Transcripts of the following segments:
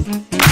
Mm-hmm.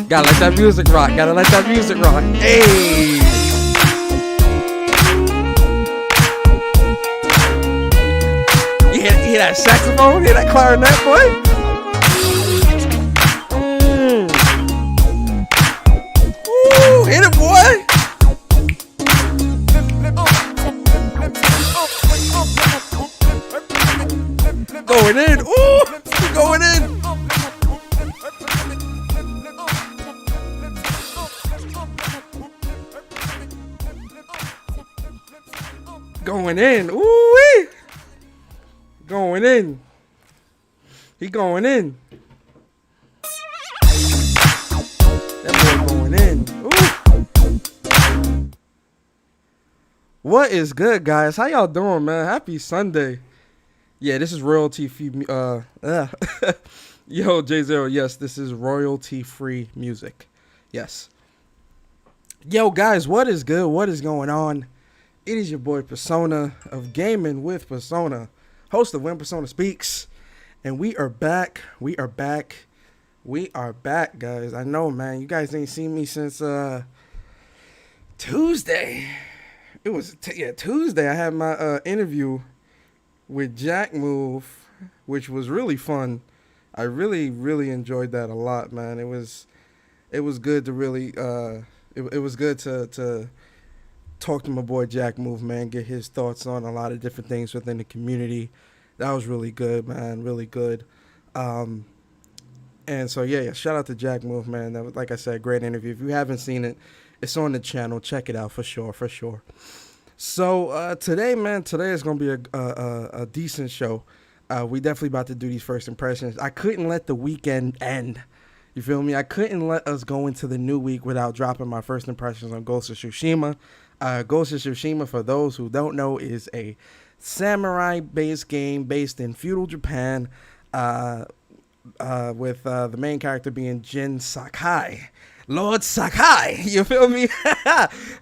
Gotta let that music rock. Gotta let that music rock. Hey. You hear that saxophone? Hear that clarinet, boy? Ooh, hit it, boy. Going in. Ooh, going in. Going in. Ooh-wee. Going in. He going in. That boy going in. Ooh. What is good, guys? How y'all doing, man? Happy Sunday. Yeah, this is royalty free. Yo, J0. Yes, this is royalty free music. Yes. Yo, guys, what is good? What is going on? It is your boy Persona of Gaming with Persona, host of When Persona Speaks, and we are back. We are back, guys. I know, man. You guys ain't seen me since Tuesday. It was Tuesday. I had my interview with Jack Move, which was really fun. I really enjoyed that a lot, man. It was good to really it was good to talk to my boy Jack Move, man, get his thoughts on a lot of different things within the community. That was really good, man, really good. And so yeah, shout out to Jack Move, man. That was, like I said, great interview. If you haven't seen it, it's on the channel. Check it out for sure. So today is gonna be a decent show. We definitely about to do these first impressions. I couldn't let the weekend end. You feel me? I couldn't let us go into the new week without dropping my first impressions on Ghost of Tsushima. Ghost of Tsushima, for those who don't know, is a samurai-based game based in feudal Japan, with the main character being Jin Sakai, Lord Sakai. You feel me?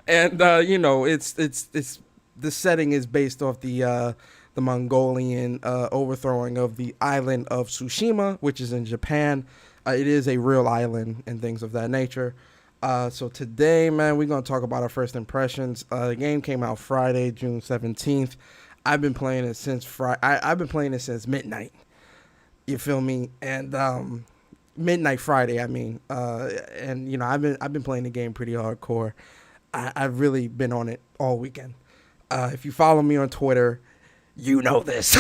And it's the setting is based off the Mongolian overthrowing of the island of Tsushima, which is in Japan. It is a real island and things of that nature. So today, man, we're going to talk about our first impressions. The game came out Friday, June 17th. I've been playing it since I've been playing it since midnight. You feel me? And midnight Friday, I mean. And you know, I've been playing the game pretty hardcore. I've really been on it all weekend. If you follow me on Twitter, you know this.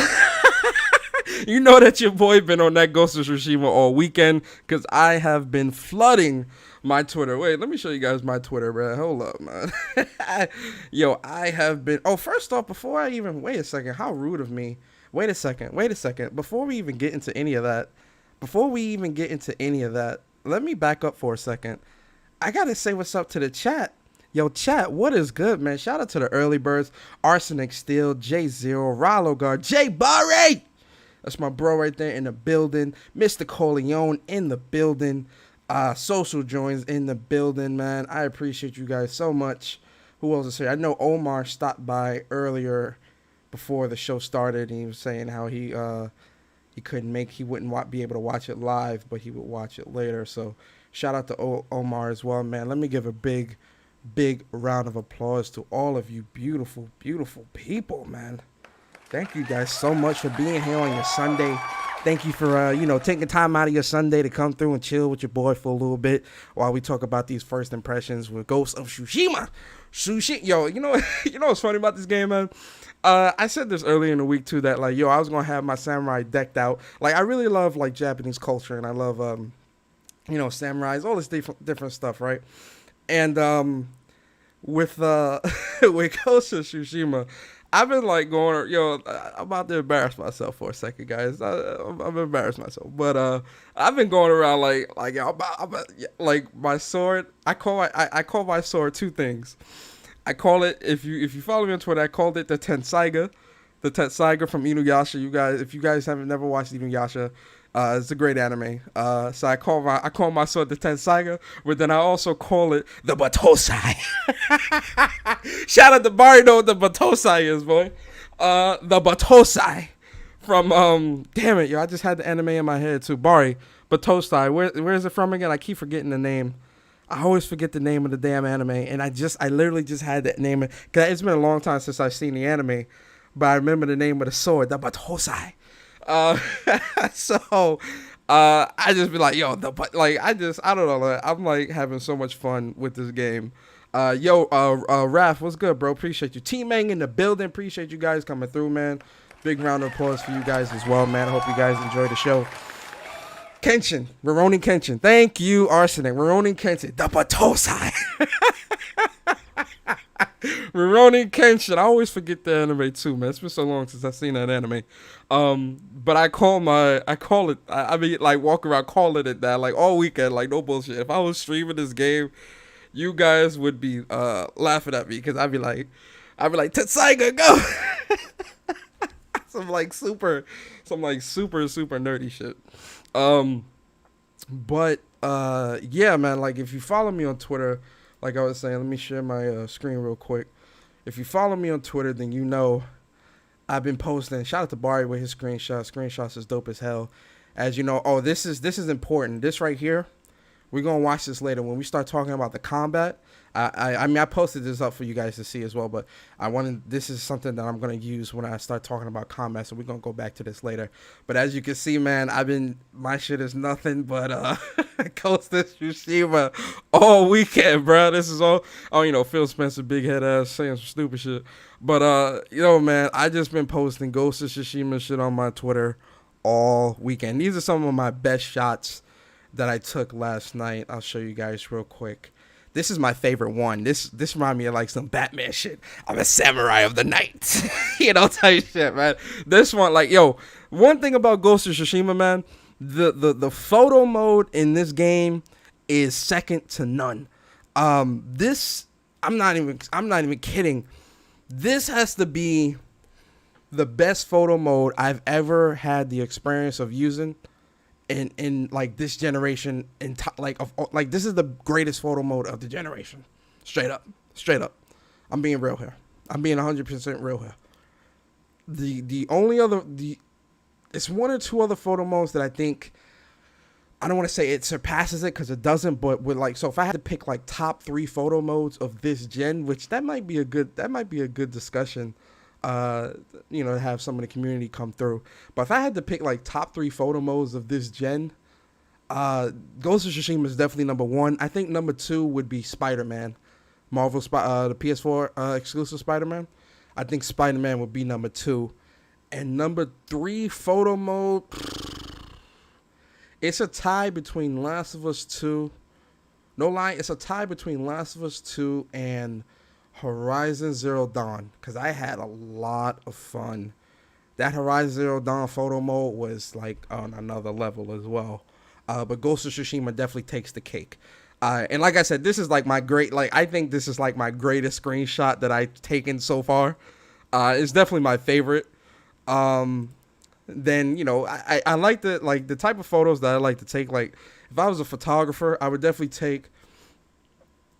You know that your boy been on that Ghost of Tsushima all weekend, because I have been flooding my Twitter. Wait, let me show you guys my Twitter, bro. Hold up, man. Yo, I have been... Oh, first off, before I even... Wait a second. How rude of me. Wait a second. Before we even get into any of that, let me back up for a second. I got to say what's up to the chat. Yo, chat, what is good, man? Shout out to the early birds. Arsenic Steel, J0, Rollo Guard, J Barre. That's my bro right there in the building. Mr. Corleone in the building. Social Joins in the building, man. I appreciate you guys so much. Who else is here? I know Omar stopped by earlier before the show started, and he was saying how he wouldn't be able to watch it live, but he would watch it later. So shout out to Omar as well, man. Let me give a big round of applause to all of you beautiful people, man. Thank you guys so much for being here on your Sunday. Thank you for, taking time out of your Sunday to come through and chill with your boy for a little bit while we talk about these first impressions with Ghost of Tsushima. Yo, you know what's funny about this game, man? I said this earlier in the week, too, that, I was going to have my samurai decked out. I really love, Japanese culture, and I love, samurais, all this different stuff, right? And with Ghost of Tsushima, I've been going, I'm about to embarrass myself for a second, guys. I'm embarrassed myself, but I've been going around my sword. I call my sword two things. I call it, if you follow me on Twitter, I called it the Tensaiga from Inuyasha. If you guys haven't never watched Inuyasha, it's a great anime. So I call my sword the Tensaiga, but then I also call it the Batosai. Shout out to Barry, know what the Batosai is, boy. The Batosai from damn it, yo, I just had the anime in my head too. Bari, but Tostai. Where is it from again? I keep forgetting the name. I always forget the name of the damn anime, and I literally just had that name. Cause it's been a long time since I've seen the anime, but I remember the name of the sword, the Batosai. Uh, so, I just be like, yo, I don't know, like, I'm like having so much fun with this game. Raph, what's good, bro? Appreciate you. T-Mang in the building. Appreciate you guys coming through, man. Big round of applause for you guys as well, man. I hope you guys enjoy the show. Kenshin, Rurouni Kenshin. Thank you, Arsenic. Rurouni Kenshin, the Batosai. Rurouni Kenshin. I always forget the anime too, man. It's been so long since I've seen that anime. But I walk around calling it that, like all weekend, like no bullshit. If I was streaming this game, you guys would be laughing at me because I'd be like, Tetsaiga, go. some super nerdy shit. Yeah, man, like if you follow me on Twitter, like I was saying, let me share my screen real quick. If you follow me on Twitter, then you know I've been posting. Shout out to Bari with his screenshots. Screenshots is dope as hell. As you know, this is important. This right here, we're gonna watch this later when we start talking about the combat. I mean, I posted this up for you guys to see as well, but this is something that I'm going to use when I start talking about combat, so we're going to go back to this later. But as you can see, man, my shit is nothing but Ghost of Tsushima all weekend, bro. This is all, Phil Spencer, big head ass, saying some stupid shit. But, man, I just been posting Ghost of Tsushima shit on my Twitter all weekend. These are some of my best shots that I took last night. I'll show you guys real quick. This is my favorite one. This reminds me of like some Batman shit. I'm a samurai of the night. Type shit, man. This one, like, one thing about Ghost of Tsushima, man, the photo mode in this game is second to none. I'm not even kidding. This has to be the best photo mode I've ever had the experience of using. In like this generation, this is the greatest photo mode of the generation. Straight up. I'm being real here. I'm being 100% real here. The only other it's one or two other photo modes that I think, I don't want to say it surpasses it because it doesn't, but so if I had to pick like top 3 photo modes of this gen, which that might be a good discussion. To have some of the community come through. But if I had to pick like top 3 photo modes of this gen, Ghost of Tsushima is definitely number 1. I think number 2 would be Spider-Man, the PS4 exclusive Spider-Man. I think Spider-Man would be number 2, and number 3 photo mode. It's a tie between Last of Us 2. No lie, it's a tie between Last of Us 2 and Horizon Zero Dawn, because I had a lot of fun. That Horizon Zero Dawn photo mode was like on another level as well. But Ghost of Tsushima definitely takes the cake. And like I said, this is like I think this is like my greatest screenshot that I've taken so far. It's definitely my favorite. Then, I like the type of photos that I like to take. Like if I was a photographer, I would definitely take,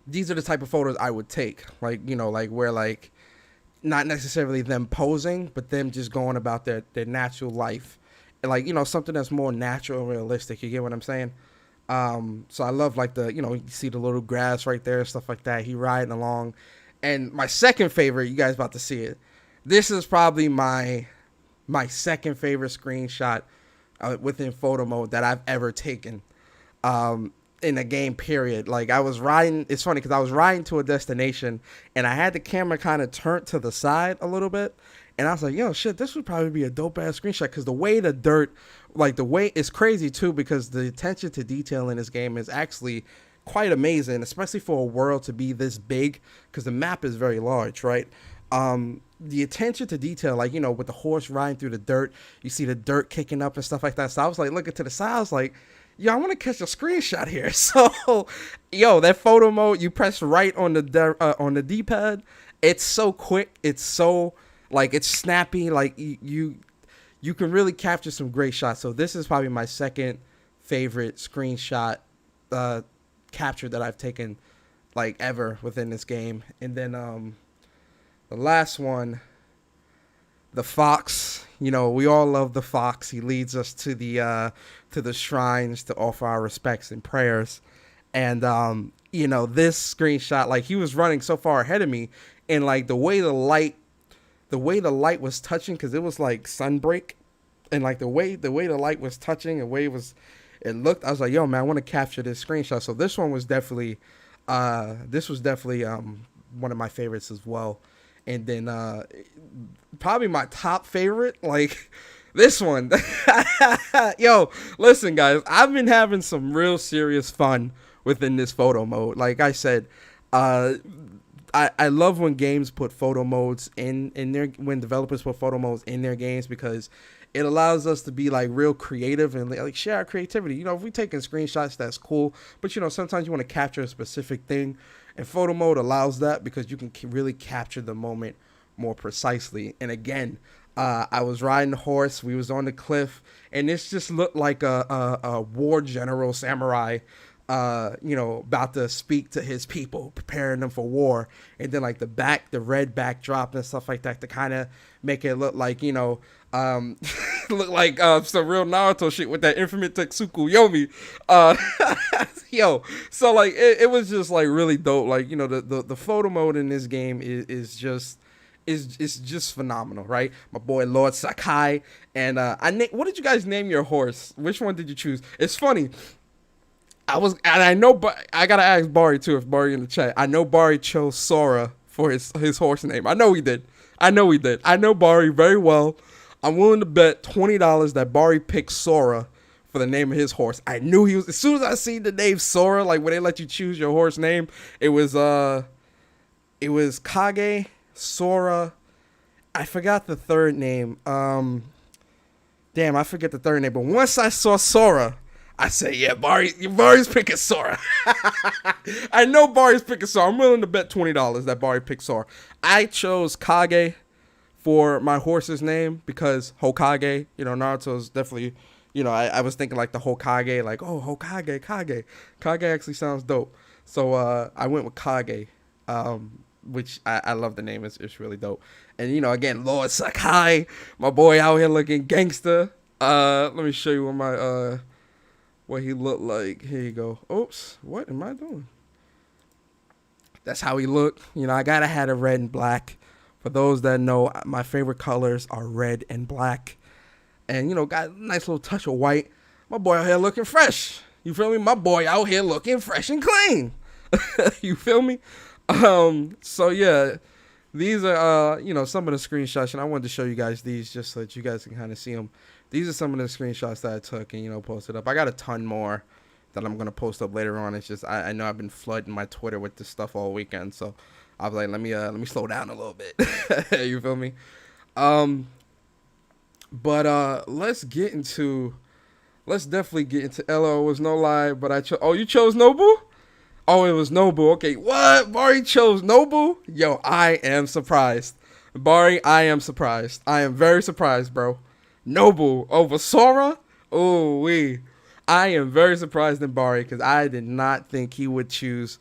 these are the type of photos I would take, where not necessarily them posing, but them just going about their natural life, and something that's more natural and realistic. You get what I'm saying? So I love you see the little grass right there, stuff like that. He riding along, and my second favorite, you guys about to see it. This is probably my second favorite screenshot within photo mode that I've ever taken. In a game period. Like I was riding, it's funny because I was riding to a destination and I had the camera kind of turned to the side a little bit, and I was like, shit, this would probably be a dope ass screenshot, because the way the dirt, it's crazy too, because the attention to detail in this game is actually quite amazing, especially for a world to be this big, because the map is very large, right? The attention to detail, with the horse riding through the dirt, you see the dirt kicking up and stuff like that. So I was like looking to the side, I was like, I want to catch a screenshot here. So, that photo mode, you press right on the D-pad. It's so quick. It's so, it's snappy. You can really capture some great shots. So this is probably my second favorite screenshot capture that I've taken, ever within this game. And then the last one the fox. You know, we all love the fox. He leads us to the shrines to offer our respects and prayers. And you know, this screenshot, like he was running so far ahead of me, and like the way the light was touching, because it was like sunbreak, and like the way the light was touching, the way it looked, I was like, yo man, I want to capture this screenshot. So this one was definitely one of my favorites as well. And then probably my top favorite, like this one. Yo, listen guys, I've been having some real serious fun within this photo mode. Like I said, I love when games put photo modes in their, when developers put photo modes in their games, because it allows us to be like real creative and like share our creativity. You know, if we taking screenshots, that's cool, but you know, sometimes you want to capture a specific thing, and photo mode allows that because you can really capture the moment more precisely. And again, I was riding a horse, we was on the cliff, and this just looked like a war general samurai, you know, about to speak to his people, preparing them for war. And then like the red backdrop and stuff like that to kind of make it look like, you know, look like some real Naruto shit with that infamous Tetsuku Yomi. Yo, so like it was just like really dope. Like, you know, the photo mode in this game is just phenomenal, right? My boy Lord Sakai. And what did you guys name your horse? Which one did you choose? It's funny. I know, but I gotta ask Bari too, if Bari in the chat. I know Bari chose Sora for his horse name. I know he did. I know Bari very well. I'm willing to bet $20 that Bari picked Sora for the name of his horse. I knew he was. As soon as I seen the name Sora, like when they let you choose your horse name, it was Kage, Sora. I forgot the third name. Damn, I forget the third name. But once I saw Sora, I said, yeah, Bari's picking Sora. I know Bari's picking Sora. I'm willing to bet $20 that Bari picked Sora. I chose Kage for my horse's name because Hokage, you know, Naruto's definitely, you know, I was thinking like the Hokage, like, oh, Hokage, Kage. Kage actually sounds dope. So I went with Kage, which I love the name. It's really dope. And, you know, again, Lord Sakai, my boy out here looking gangster. Let me show you what he looked like. Here you go. Oops, what am I doing? That's how he looked. You know, I gotta have a red and black. For those that know, my favorite colors are red and black. And, you know, got a nice little touch of white. My boy out here looking fresh. You feel me? My boy out here looking fresh and clean. You feel me? So yeah, these are, you know, some of the screenshots, and I wanted to show you guys these just so that you guys can kind of see them. These are some of the screenshots that I took and, you know, posted up. I got a ton more that I'm going to post up later on. It's just, I know I've been flooding my Twitter with this stuff all weekend. So I was like, let me slow down a little bit. You feel me? But let's definitely get into LO was no lie, but you chose Nobu? Oh, it was Nobu. Okay. What? Bari chose Nobu? Yo, I am surprised. Bari, I am surprised. I am very surprised, bro. Nobu over Sora? Oh, I am very surprised in Bari because I did not think he would choose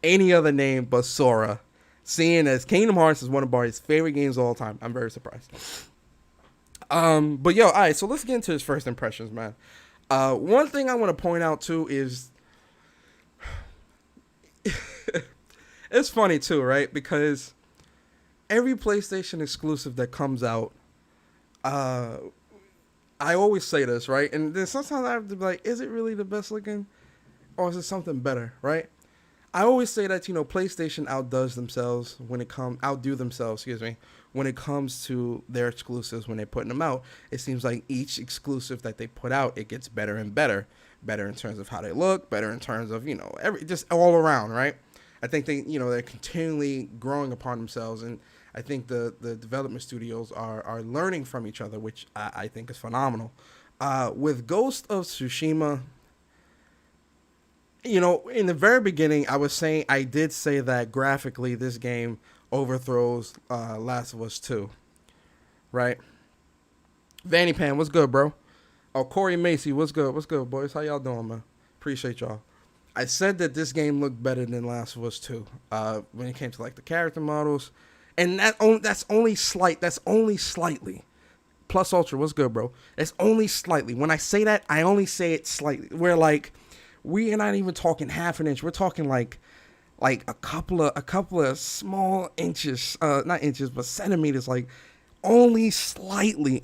any other name but Sora. Seeing as Kingdom Hearts is one of Bari's favorite games of all time, I'm very surprised. But yo, all right, so let's get into his first impressions, man. One thing I want to point out too is it's funny too, right? Because every PlayStation exclusive that comes out, I always say this, right? And then sometimes I have to be like, is it really the best looking? Or is it something better, right? I always say that, you know, PlayStation outdo themselves when it comes to their exclusives when they're putting them out. It seems like each exclusive that they put out, it gets better and better. Better in terms of how they look, better in terms of, you know, just all around, right? I think they're continually growing upon themselves, and I think the development studios are learning from each other, which I think is phenomenal. With Ghost of Tsushima, you know, in the very beginning, I did say that graphically this game overthrows Last of Us 2, right? Vanny Pan, what's good, bro? Oh, Corey Macy, what's good? What's good, boys? How y'all doing, man? Appreciate y'all. I said that this game looked better than Last of Us 2 when it came to like the character models And that's only slight. That's only slightly. Plus Ultra, what's good, bro? It's only slightly. When I say that, I only say it slightly. We're like, we are not even talking half an inch. We're talking like a couple of small inches, not inches, but centimeters. Like only slightly,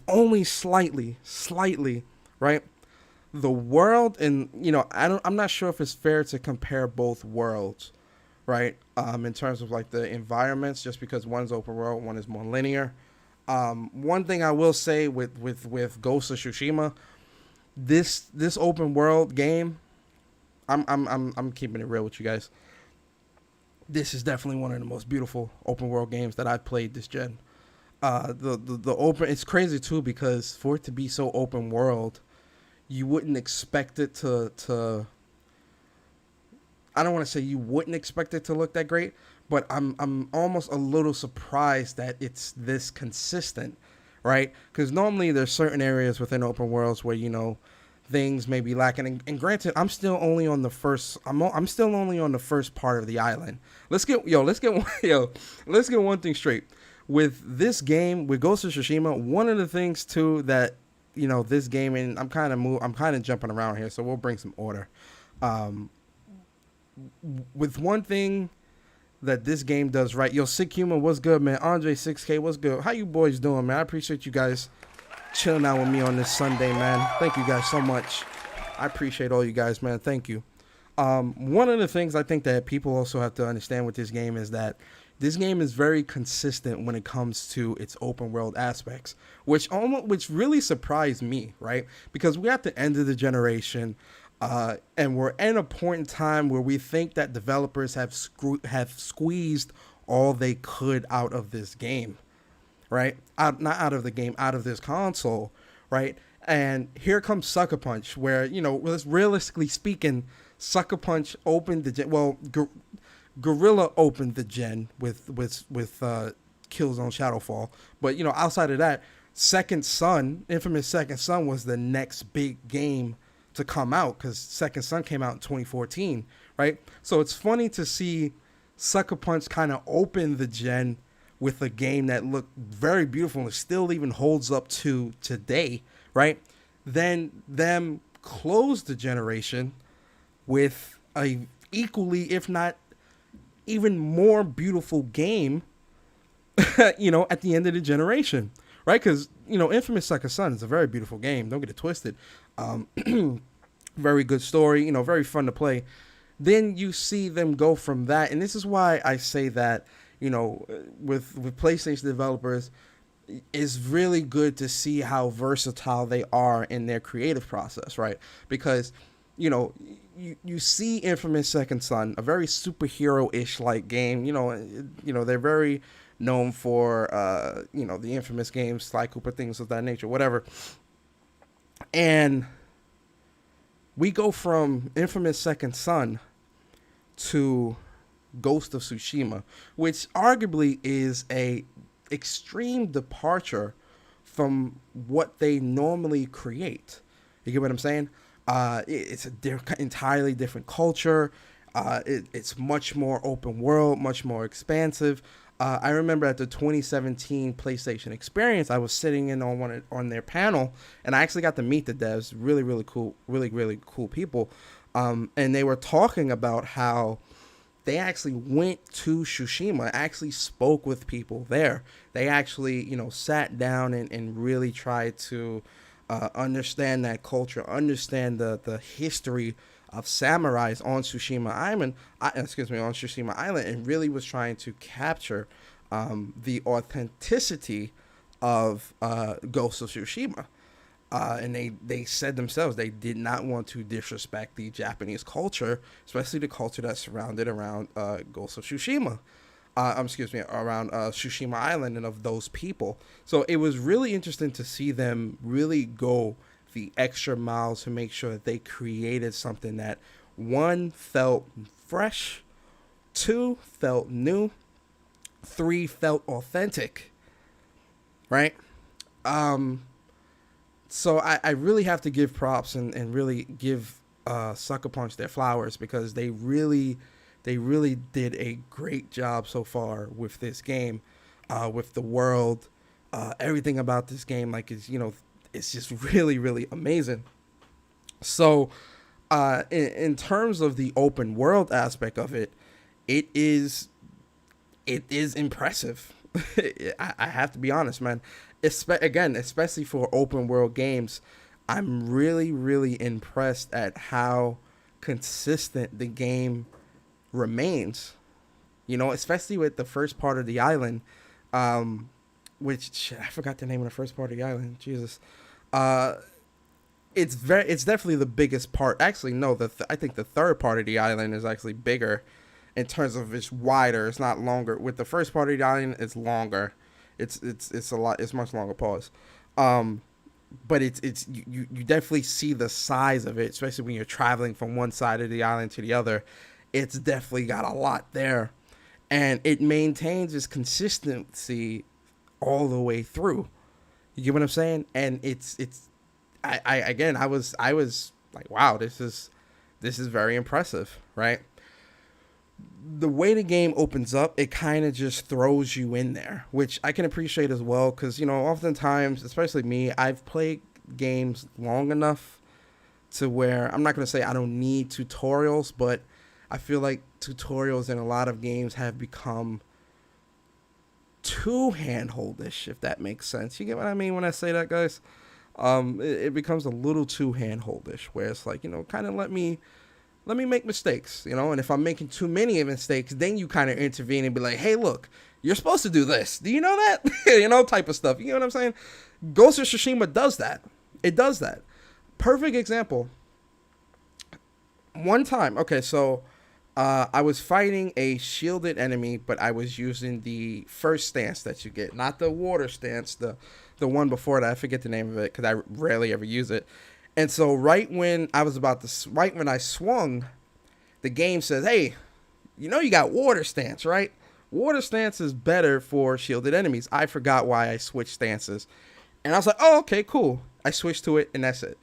right? The world, and I'm not sure if it's fair to compare both worlds, right? In terms of like the environments, just because one's open world, one is more linear. One thing I will say with Ghost of Tsushima, this open world game, I'm keeping it real with you guys. This is definitely one of the most beautiful open world games that I've played this gen. The open, it's crazy too, because for it to be so open world, you wouldn't expect it to I don't want to say you wouldn't expect it to look that great, but I'm almost a little surprised that it's this consistent, right? Because normally there's certain areas within open worlds where things may be lacking. And granted, I'm still only on the first. I'm still only on the first part of the island. Let's get one thing straight. With this game, with Ghost of Tsushima, one of the things too that this game, and I'm kind of jumping around here, so we'll bring some order. With one thing that this game does right. Yo, Sick Humor, what's good, man? Andre 6K, what's good? How you boys doing, man? I appreciate you guys chilling out with me on this Sunday, man. Thank you guys so much. I appreciate all you guys, man. Thank you. One of the things I think that people also have to understand with this game is that this game is very consistent when it comes to its open world aspects, which really surprised me, right? Because we're at the end of the generation, and we're in a point in time where we think that developers have squeezed all they could out of this game, right? Not out of the game, out of this console, right? And here comes Sucker Punch, where realistically speaking, Sucker Punch opened the gen. Well, Gorilla opened the gen with Killzone Shadowfall, but outside of that, Infamous Second Son was the next big game to come out, because Second Son came out in 2014, right? So it's funny to see Sucker Punch kind of open the gen with a game that looked very beautiful and still even holds up to today, right? Then them close the generation with a equally, if not even more beautiful game, at the end of the generation, right? Because, Infamous Second Son is a very beautiful game. Don't get it twisted. Very good story, very fun to play. Then you see them go from that. And this is why I say that, with PlayStation developers, it's really good to see how versatile they are in their creative process, right? Because, you see Infamous Second Son, a very superhero-ish like game. They're very known for, the infamous games, Sly Cooper, things of that nature, whatever. And we go from Infamous Second Son to Ghost of Tsushima, which arguably is a extreme departure from what they normally create. You get what I'm saying? It's entirely different culture. It's much more open world, much more expansive. I remember at the 2017 PlayStation Experience, I was sitting in on their panel, and I actually got to meet the devs. Really, really cool, really cool people. And they were talking about how they actually went to Tsushima, actually spoke with people there. They actually, sat down and really tried to understand that culture, understand the history of samurais on Tsushima Island, and really was trying to capture the authenticity of Ghost of Tsushima. And they said themselves they did not want to disrespect the Japanese culture, especially the culture that's surrounded around Ghost of Tsushima. Around Tsushima Island and of those people. So it was really interesting to see them really go the extra mile to make sure that they created something that, one, felt fresh, two, felt new, three, felt authentic, right? So I really have to give props and really give Sucker Punch their flowers, because they really did a great job so far with this game. with the world, everything about this game, like, is, it's just really, really amazing. So, in terms of the open world aspect of it, it is impressive. I have to be honest, man. Especially for open world games, I'm really, really impressed at how consistent the game remains. Especially with the first part of the island, which shit, I forgot the name of the first part of the island. Jesus, it's definitely the biggest part. Actually, no, I think the third part of the island is actually bigger in terms of it's wider. It's not longer. With the first part of the island, it's longer. It's a lot. It's much longer. Pause. But you definitely see the size of it, especially when you're traveling from one side of the island to the other. It's definitely got a lot there, and it maintains its consistency all the way through. You get what I'm saying? And I was like, wow, this is very impressive, right? The way the game opens up, it kind of just throws you in there, which I can appreciate as well, because oftentimes, especially me, I've played games long enough to where I'm not going to say I don't need tutorials, but I feel like tutorials in a lot of games have become too handholdish, if that makes sense. You get what I mean when I say that, guys? It becomes a little too handholdish, where it's like, kind of let me make mistakes, and if I'm making too many mistakes, then you kind of intervene and be like, hey, look, you're supposed to do this. Do you know that? Type of stuff. You know what I'm saying? Ghost of Tsushima does that. It does that. Perfect example. One time, okay, so I was fighting a shielded enemy, but I was using the first stance that you get, not the water stance, the one before that. I forget the name of it because I rarely ever use it. And so right when I swung, the game says, hey, you got water stance, right? Water stance is better for shielded enemies. I forgot why I switched stances. And I was like, oh, okay, cool. I switched to it, and that's it.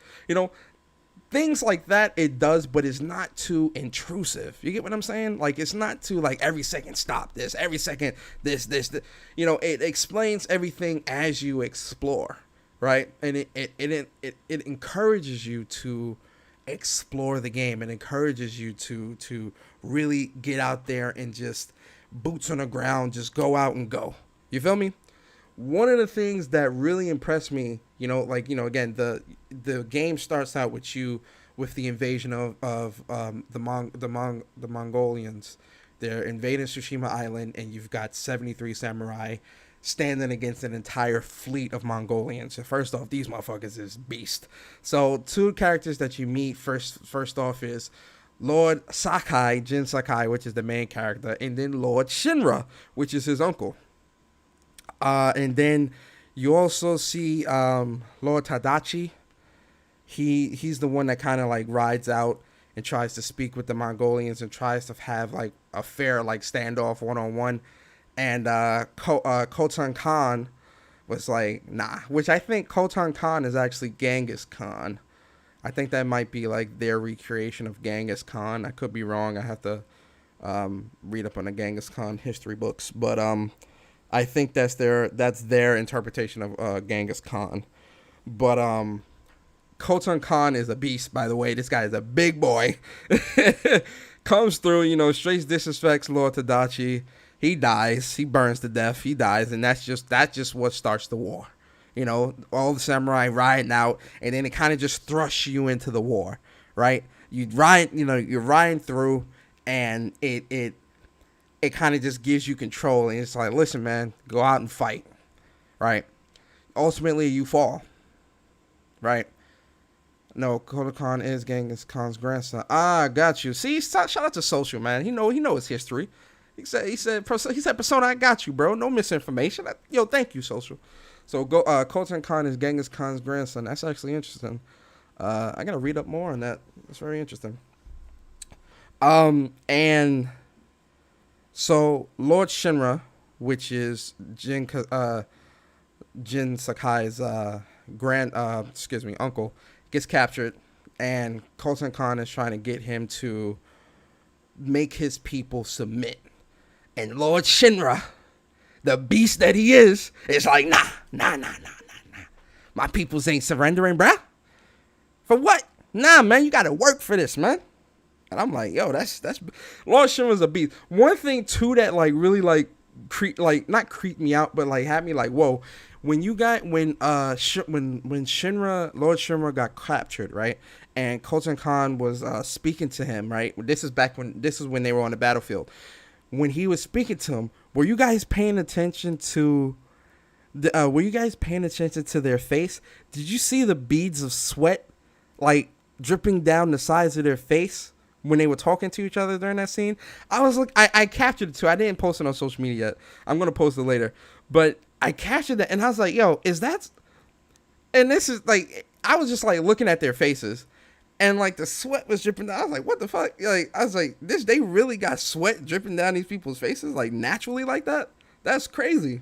Things like that it does, but it's not too intrusive. You get what I'm saying? Like, it's not too, like, every second stop this, every second this. It explains everything as you explore, right? And it encourages you to explore the game. It encourages you to really get out there and just boots on the ground, just go out and go. You feel me? One of the things that really impressed me, again, the game starts out with the invasion of the Mongolians. They're invading Tsushima Island, and you've got 73 samurai standing against an entire fleet of Mongolians. So first off, these motherfuckers is beast. So two characters that you meet first off is Lord Sakai, Jin Sakai, which is the main character, and then Lord Shinra, which is his uncle. And then you also see Lord Tadachi. He's the one that kind of like rides out and tries to speak with the Mongolians and tries to have like a fair like standoff one-on-one. And Khotan Khan was like, nah. Which I think Khotan Khan is actually Genghis Khan. I think that might be like their recreation of Genghis Khan. I could be wrong. I have to read up on the Genghis Khan history books. But I think that's their interpretation of Genghis Khan. But Khotan Khan is a beast, by the way. This guy is a big boy. Comes through, straight disrespects Lord Tadachi. He dies. He burns to death. He dies, and that's just what starts the war. All the samurai riding out, and then it kind of just thrusts you into the war, right? You're riding through, and it kind of just gives you control, and it's like, listen, man, go out and fight, right? Ultimately, you fall, right? No, Khotan Khan is Genghis Khan's grandson. Ah, got you. See, shout out to Social, man. He know his history. He said, Persona, I got you, bro. No misinformation. Thank you, Social. So Khotan Khan is Genghis Khan's grandson. That's actually interesting. I gotta read up more on that. That's very interesting. And so Lord Shinra, which is Jin Sakai's uncle, gets captured, and Khotan Khan is trying to get him to make his people submit. And Lord Shinra the beast that he is like, nah. My peoples ain't surrendering, bruh. For what? Nah, man, you gotta work for this, man. And I'm like, yo, that's Lord Shinra's a beast. One thing too that like really like not creeped me out, but like had me like, whoa. When you got when Shinra, Lord Shinra got captured, right? And Koten Khan was speaking to him, right? This is when they were on the battlefield. When he was speaking to him, were you guys paying attention to their face? Did you see the beads of sweat like dripping down the sides of their face when they were talking to each other during that scene? I was like, I captured it too. I didn't post it on social media yet. I'm gonna post it later, but I captured that and I was like, yo, is that? And this is like, I was just like looking at their faces, and like the sweat was dripping down. I was like, what the fuck? Like, I was like, they really got sweat dripping down these people's faces like naturally like that? That's crazy.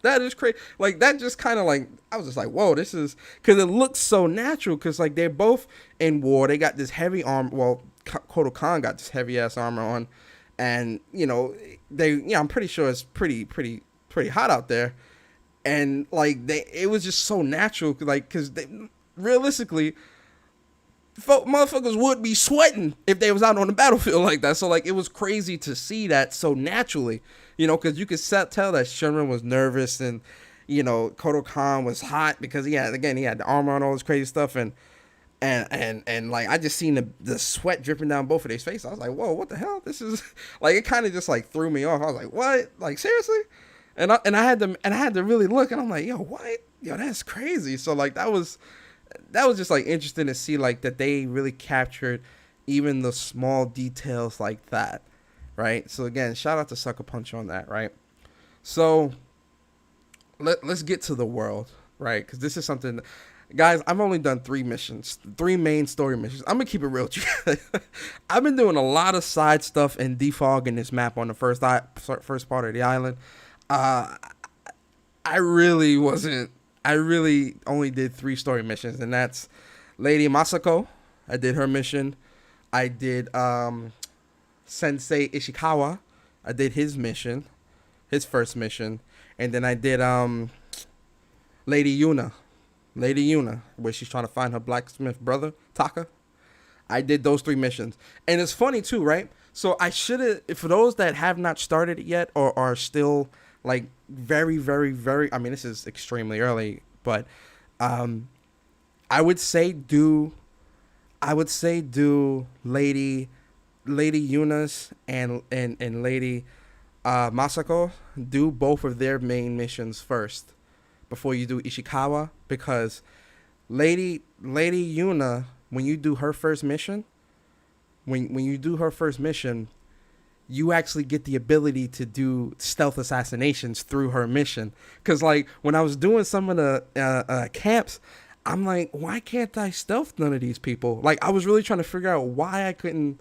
That is crazy. Like, that just kind of like, I was just like, whoa, this is, because it looks so natural, because like they're both in war. They got this heavy armor. Well, Kotal Khan got this heavy ass armor on, and you know I'm pretty sure it's pretty hot out there, and like it was just so natural, like because realistically, motherfuckers would be sweating if they was out on the battlefield like that. So like it was crazy to see that so naturally, you know, because you could tell that Shinra was nervous, and you know Kotal Khan was hot because he had the armor and all this crazy stuff, and like I just seen the sweat dripping down both of their faces. I was like, whoa, what the hell? This is like, it kind of just like threw me off. I was like, what? Like, seriously? And I had to really look, and I'm like, yo, what? Yo, that's crazy. So like that was just like interesting to see like that they really captured even the small details like that, right? So again, shout out to Sucker Punch on that, right? So let's get to the world, right? Because this is something, guys, I've only done 3 missions, 3 main story missions. I'm gonna keep it real with you. I've been doing a lot of side stuff and defogging this map on the first part of the island. I really only did 3 story missions, and that's Lady Masako. I did her mission. I did Sensei Ishikawa. I did his mission, his first mission, and then I did Lady Yuna, where she's trying to find her blacksmith brother Taka. I did those 3 missions, and it's funny too, right? So I should have, for those that have not started it yet or are still like very, very, very, I mean, this is extremely early, but I would say do Lady Yuna's and Lady Masako. Do both of their main missions first before you do Ishikawa, because Lady Yuna, when you do her first mission, you actually get the ability to do stealth assassinations through her mission. Because like when I was doing some of the camps, I'm like, why can't I stealth none of these people? Like I was really trying to figure out why I couldn't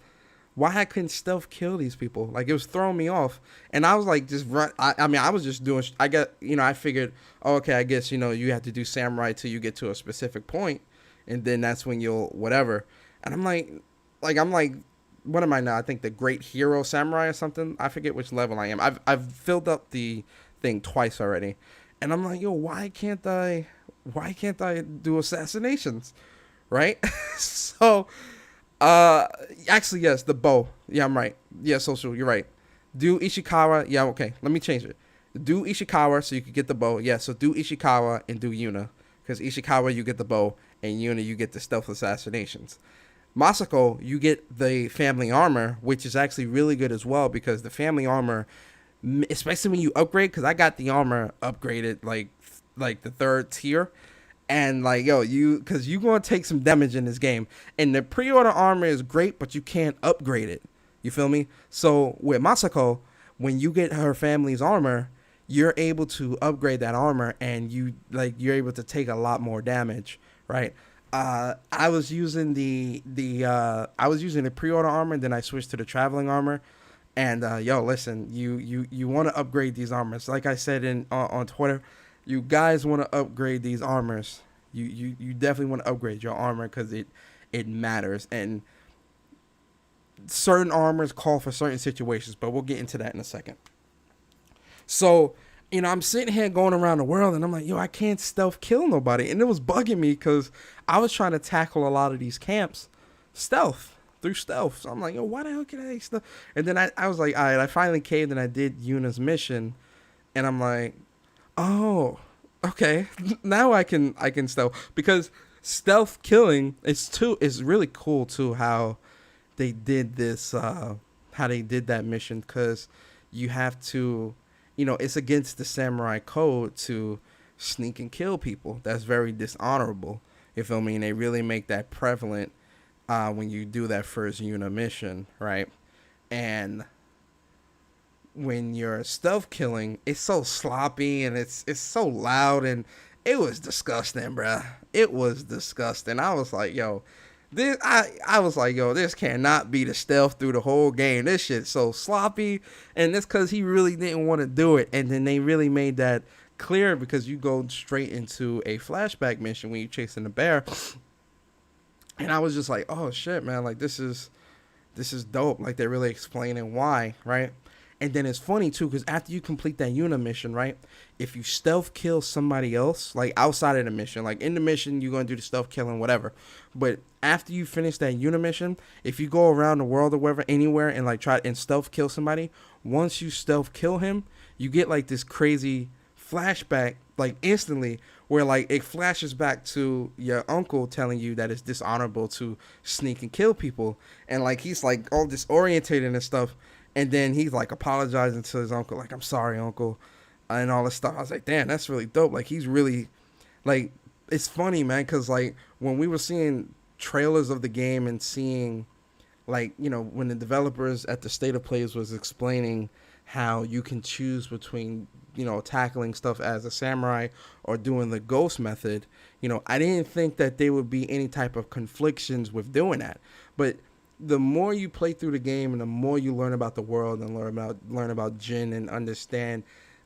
stealth kill these people. Like it was throwing me off, and I was like, just run. I mean, I was just doing. I figured, oh, okay, I guess you have to do samurai till you get to a specific point, and then that's when you'll whatever. And I'm like, what am I now? I think the Great Hero Samurai or something. I forget which level I am. I've filled up the thing twice already, and I'm like, yo, why can't I do assassinations, right? So, actually, yes, the bow. Yeah, I'm right. Yeah, social, you're right. Do Ishikawa. Yeah, okay. Let me change it. Do Ishikawa so you can get the bow. Yeah, so do Ishikawa and do Yuna, because Ishikawa you get the bow, and Yuna you get the stealth assassinations. Masako, you get the family armor, which is actually really good as well, because the family armor, especially when you upgrade, because I got the armor upgraded like the 3rd tier, and like, yo, because you're going to take some damage in this game, and the pre-order armor is great, but you can't upgrade it. You feel me? So with Masako, when you get her family's armor, you're able to upgrade that armor, and you're able to take a lot more damage, right? I was using the pre-order armor, and then I switched to the traveling armor. And yo, listen, you want to upgrade these armors. Like I said on Twitter, you guys want to upgrade these armors. You definitely want to upgrade your armor, because it matters. And certain armors call for certain situations, but we'll get into that in a second. So I'm sitting here going around the world and I'm like, yo, I can't stealth kill nobody. And it was bugging me because I was trying to tackle a lot of these camps through stealth. So I'm like, yo, why the hell can I stealth? And then I was like, all right, I finally caved and I did Yuna's mission. And I'm like, oh, okay. Now I can stealth. Because stealth killing is really cool too how they did this, how they did that mission. Because you have to, it's against the samurai code to sneak and kill people. That's very dishonorable. You feel me? And they really make that prevalent when you do that first Yuna mission, right? And when you're stealth killing, it's so sloppy and it's so loud and it was disgusting, bruh. It was disgusting. I was like, yo, I was like, yo, this cannot be the stealth through the whole game. This shit's so sloppy, and it's because he really didn't want to do it. And then they really made that clear because you go straight into a flashback mission when you're chasing the bear. And I was just like, oh shit, man, like this is dope. Like they're really explaining why, right? And then it's funny too, because after you complete that Yuna mission, right? If you stealth kill somebody else, like outside of the mission, like in the mission, you're going to do the stealth killing, whatever. But after you finish that Yuna mission, if you go around the world or wherever, anywhere, and like try and stealth kill somebody, once you stealth kill him, you get like this crazy flashback, like instantly, where like it flashes back to your uncle telling you that it's dishonorable to sneak and kill people. And like he's like all disorientated and stuff. And then he's like apologizing to his uncle, like, I'm sorry, uncle, and all this stuff. I was like, damn, that's really dope. Like, he's really, like, it's funny, man, because, like, when we were seeing trailers of the game and seeing, like, when the developers at the State of Plays was explaining how you can choose between, tackling stuff as a samurai or doing the ghost method, I didn't think that there would be any type of conflictions with doing that. But the more you play through the game and the more you learn about the world and learn about Jin and understand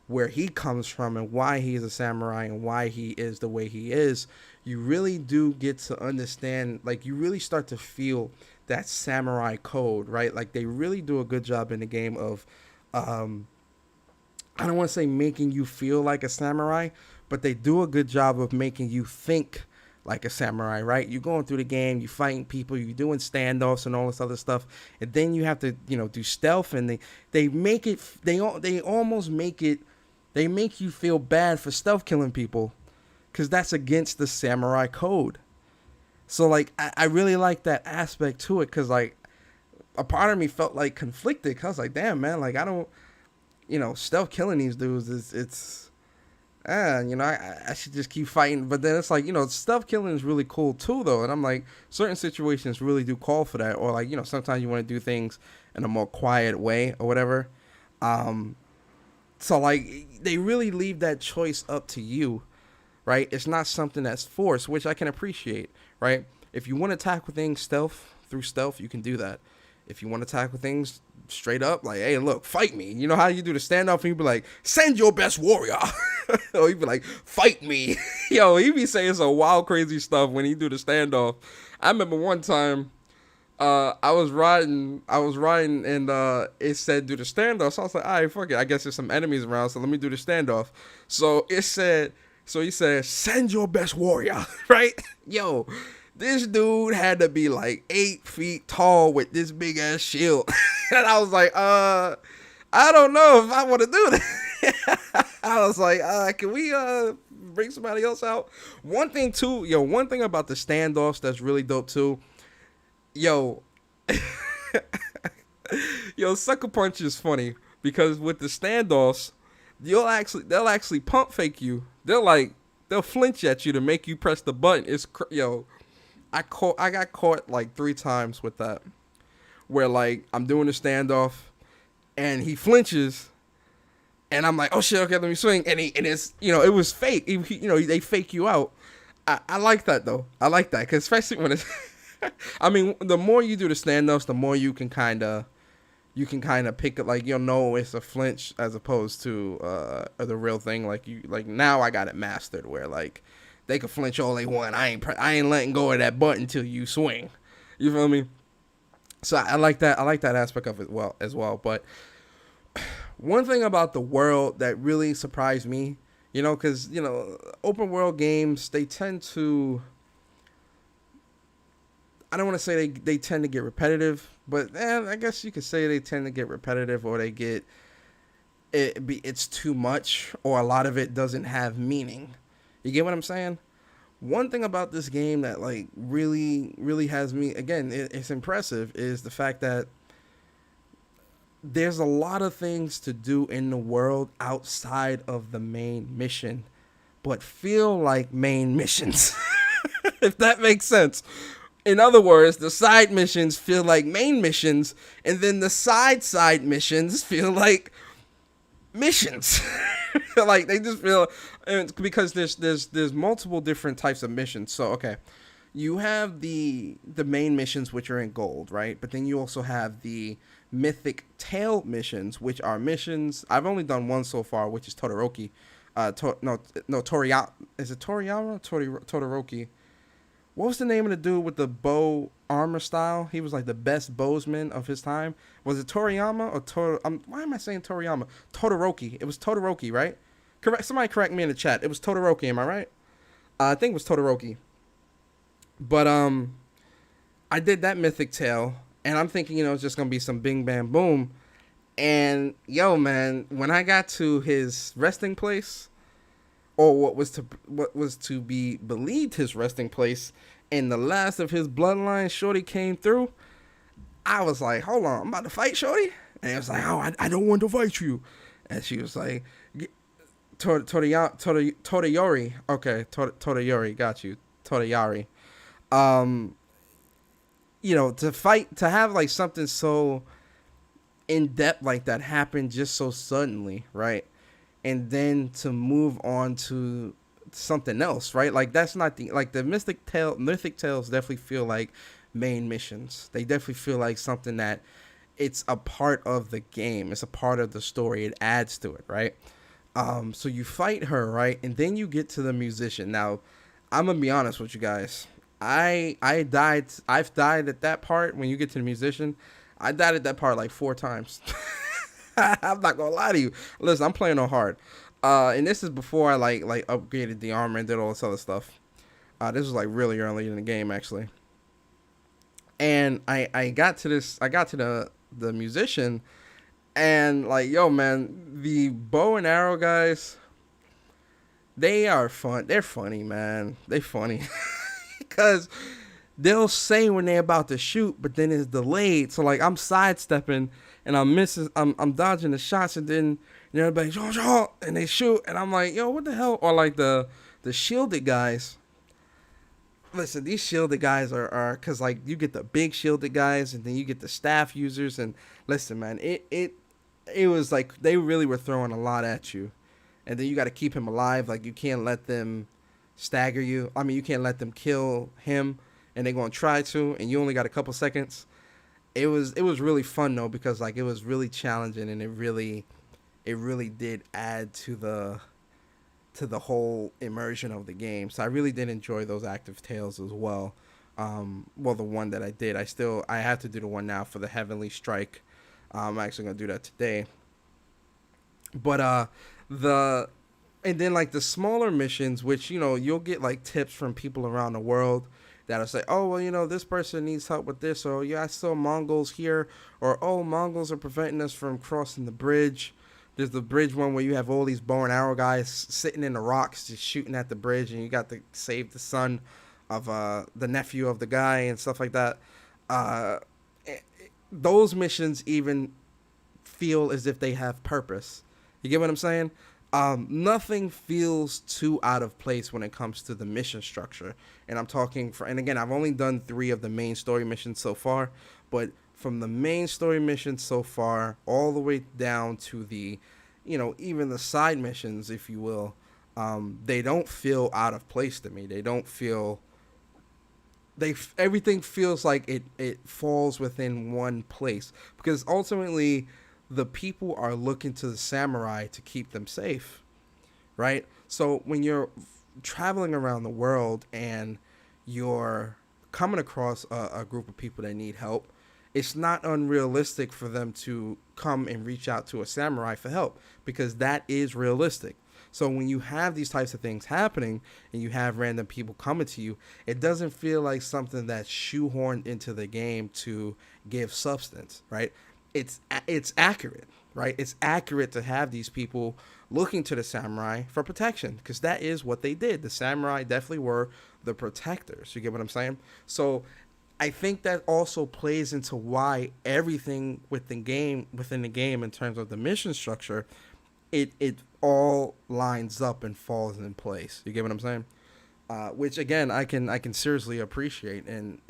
where he comes from and why he is a samurai and why he is the way he is, you really do get to understand, like you really start to feel that samurai code, right? Like they really do a good job in the game of, I don't want to say making you feel like a samurai, but they do a good job of making you think like a samurai, right? You're going through the game, you're fighting people, you're doing standoffs and all this other stuff, and then you have to, do stealth, and they make it, they almost make it, they make you feel bad for stealth killing people, because that's against the samurai code. So, like, I really like that aspect to it, because, like, a part of me felt, like, conflicted, because I was like, damn, man, like, I don't, stealth killing these dudes, it's I should just keep fighting. But then it's like, stuff killing is really cool too, though. And I'm like, certain situations really do call for that. Or like, sometimes you want to do things in a more quiet way or whatever. So like, they really leave that choice up to you, right? It's not something that's forced, which I can appreciate, right? If you want to tackle things through stealth, you can do that. If you want to tackle things straight up, like, hey, look, fight me. You know how you do the standoff and you be like, send your best warrior. Or you be like, fight me. Yo, he be saying some wild, crazy stuff when he do the standoff. I remember one time, I was riding and it said do the standoff. So I was like, all right, fuck it. I guess there's some enemies around, so let me do the standoff. So he said, send your best warrior, right? Yo, this dude had to be like 8 feet tall with this big ass shield. And I was like, I don't know if I want to do that. I was like, can we bring somebody else out? One thing about the standoffs that's really dope too. Yo, Sucker Punch is funny because with the standoffs, they'll actually pump fake you. They'll flinch at you to make you press the button. I got caught like 3 times with that, where like I'm doing the standoff, and he flinches, and I'm like, oh shit, okay, let me swing, and it's it was fake. They fake you out. I like that though. I like that because especially when it's, I mean, the more you do the standoffs, the more you can kind of pick it, like you'll know it's a flinch as opposed to the real thing. Like now I got it mastered where like they can flinch all they want. I ain't letting go of that button till you swing. You feel me? So I like that. I like that aspect of it as well. But One thing about the world that really surprised me, because open world games, they tend to, I don't want to say they tend to get repetitive, but I guess you could say they tend to get repetitive, or they get it's too much, or a lot of it doesn't have meaning. You get what I'm saying? One thing about this game that like really really has me, again, it's impressive, is the fact that there's a lot of things to do in the world outside of the main mission, but feel like main missions. If that makes sense. In other words, the side missions feel like main missions, and then the side missions feel like missions. Like they just feel, because there's multiple different types of missions. So okay, you have the main missions, which are in gold, right? But then you also have the mythic tail missions, which are missions. I've only done one so far, which is Todoroki. Toriyama. Is it Toriyama? Todoroki. What was the name of the dude with the bow armor style? He was like the best bowsman of his time. Was it Toriyama or why am I saying Toriyama? Todoroki. It was Todoroki, right? Correct. Somebody correct me in the chat. It was Todoroki. Am I right? I think it was Todoroki. But I did that mythic tale, and I'm thinking, it's just gonna be some bing bam boom. And yo, man, when I got to his resting place, or what was to be believed his resting place, and the last of his bloodline, Shorty, came through, I was like, hold on, I'm about to fight Shorty? And it was like, oh, I don't want to fight you. And she was like, Toriyori. Okay, Toriyori, got you. Toriyori. To have like something so in depth like that happen just so suddenly, right? And then to move on to something else, right? Like that's not the mythic tales definitely feel like main missions. They definitely feel like something that it's a part of the game. It's a part of the story. It adds to it, right? So you fight her, right? And then you get to the musician. Now, I'm gonna be honest with you guys. I've died at that part. When you get to the musician, I died at that part like 4 times. I'm not gonna lie to you. Listen, I'm playing on hard, and this is before I like upgraded the armor and did all this other stuff. This was like really early in the game actually, and I got to the musician, and like, yo man, the bow and arrow guys, they are fun. They're funny, man. They funny because they'll say when they're about to shoot, but then it's delayed. So like I'm sidestepping and I'm dodging the shots, and then everybody's and they shoot, and I'm like, yo, what the hell? Or like the shielded guys. Listen, these shielded guys are because like you get the big shielded guys, and then you get the staff users, and listen, man, it was like they really were throwing a lot at you, and then you got to keep him alive. Like you can't let them stagger you. I mean, you can't let them kill him, and they're gonna try to, and you only got a couple seconds. It was really fun though, because like it was really challenging, and it really did add to the whole immersion of the game. So I really did enjoy those active tales as well. Well, the one that I did, I have to do the one now for the Heavenly Strike. I'm actually gonna do that today. But and then like the smaller missions, which you'll get like tips from people around the world that'll say, oh, well, this person needs help with this, or yeah, I saw Mongols here, or oh, Mongols are preventing us from crossing the bridge. There's the bridge one where you have all these bow and arrow guys sitting in the rocks just shooting at the bridge, and you got to save the son of the nephew of the guy and stuff like that. Those missions even feel as if they have purpose. You get what I'm saying? Nothing feels too out of place when it comes to the mission structure. And I'm talking and again, I've only done 3 of the main story missions so far, but from the main story missions so far, all the way down to the, even the side missions, if you will, they don't feel out of place to me. They don't feel, everything feels like it falls within one place, because ultimately the people are looking to the samurai to keep them safe, right? So when you're traveling around the world and you're coming across a group of people that need help, it's not unrealistic for them to come and reach out to a samurai for help, because that is realistic. So when you have these types of things happening and you have random people coming to you, it doesn't feel like something that's shoehorned into the game to give substance, right? It's accurate, right? It's accurate to have these people looking to the samurai for protection, because that is what they did. The samurai definitely were the protectors. You get what I'm saying? So I think that also plays into why everything within the game in terms of the mission structure, it all lines up and falls in place. You get what I'm saying? Which again, I can seriously appreciate, and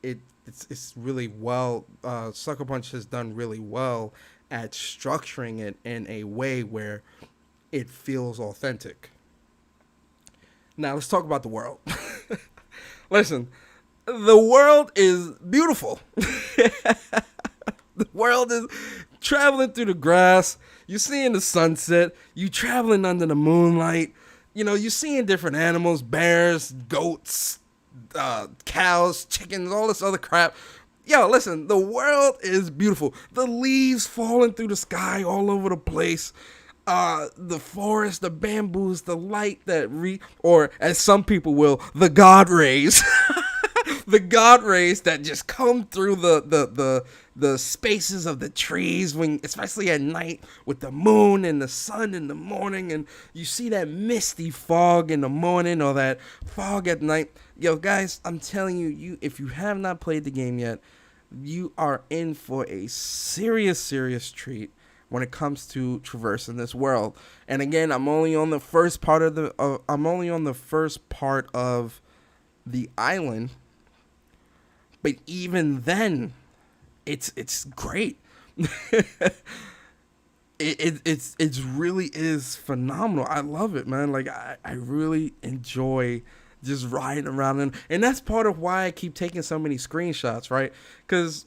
it's really well. Sucker Punch has done really well at structuring it in a way where it feels authentic. Now let's talk about the world. Listen, the world is beautiful. The world is traveling through the grass. You're seeing the sunset. You traveling under the moonlight. You know, you're seeing different animals, bears, goats, cows, chickens, all this other crap. Yo, listen, the world is beautiful. The leaves falling through the sky all over the place. The forest, the bamboos, the light or as some people will, the God rays. The God rays that just come through the spaces of the trees, when especially at night with the moon and the sun in the morning, and you see that misty fog in the morning or that fog at night. Yo, guys, I'm telling you, if you have not played the game yet, you are in for a serious treat when it comes to traversing this world. And again, I'm only on the first part of the island. But even then, it's great. It's really is phenomenal. I love it, man. Like I really enjoy just riding around, and that's part of why I keep taking so many screenshots, right? Because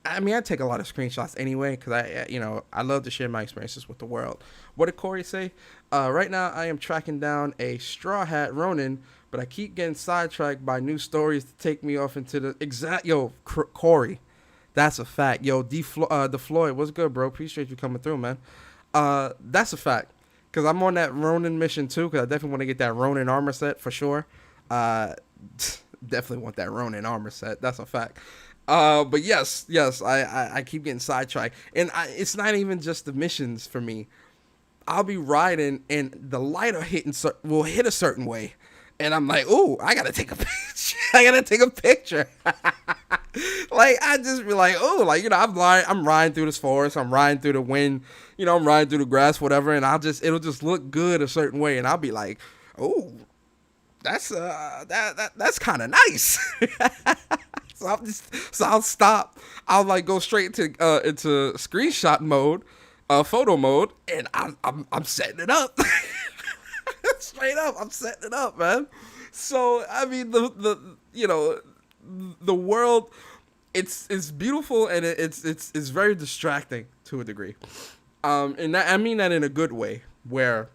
I mean, I take a lot of screenshots anyway, because I love to share my experiences with the world. What did Corey say? Right now, I am tracking down a Straw Hat Ronin, but I keep getting sidetracked by new stories to take me off into the exact. Yo, Corey, that's a fact. Yo, the Floyd, what's good, bro? Appreciate you coming through, man. That's a fact, because I'm on that Ronin mission too, because I definitely want to get that Ronin armor set for sure. Definitely want that Ronin armor set. That's a fact. But yes, I keep getting sidetracked, and it's not even just the missions for me. I'll be riding, and the light will hit a certain way, and I'm like, ooh, I gotta take a picture. I gotta take a picture. Like, I just be like, oh, like, I'm riding through this forest, I'm riding through the wind, I'm riding through the grass, whatever, and it'll just look good a certain way, and I'll be like, oh, that's kind of nice. So I'll stop. I'll like go straight into screenshot mode, photo mode, and I'm setting it up. Straight up, I'm setting it up, man. So I mean, the world, it's beautiful, and it's very distracting to a degree. And that, I mean that in a good way, where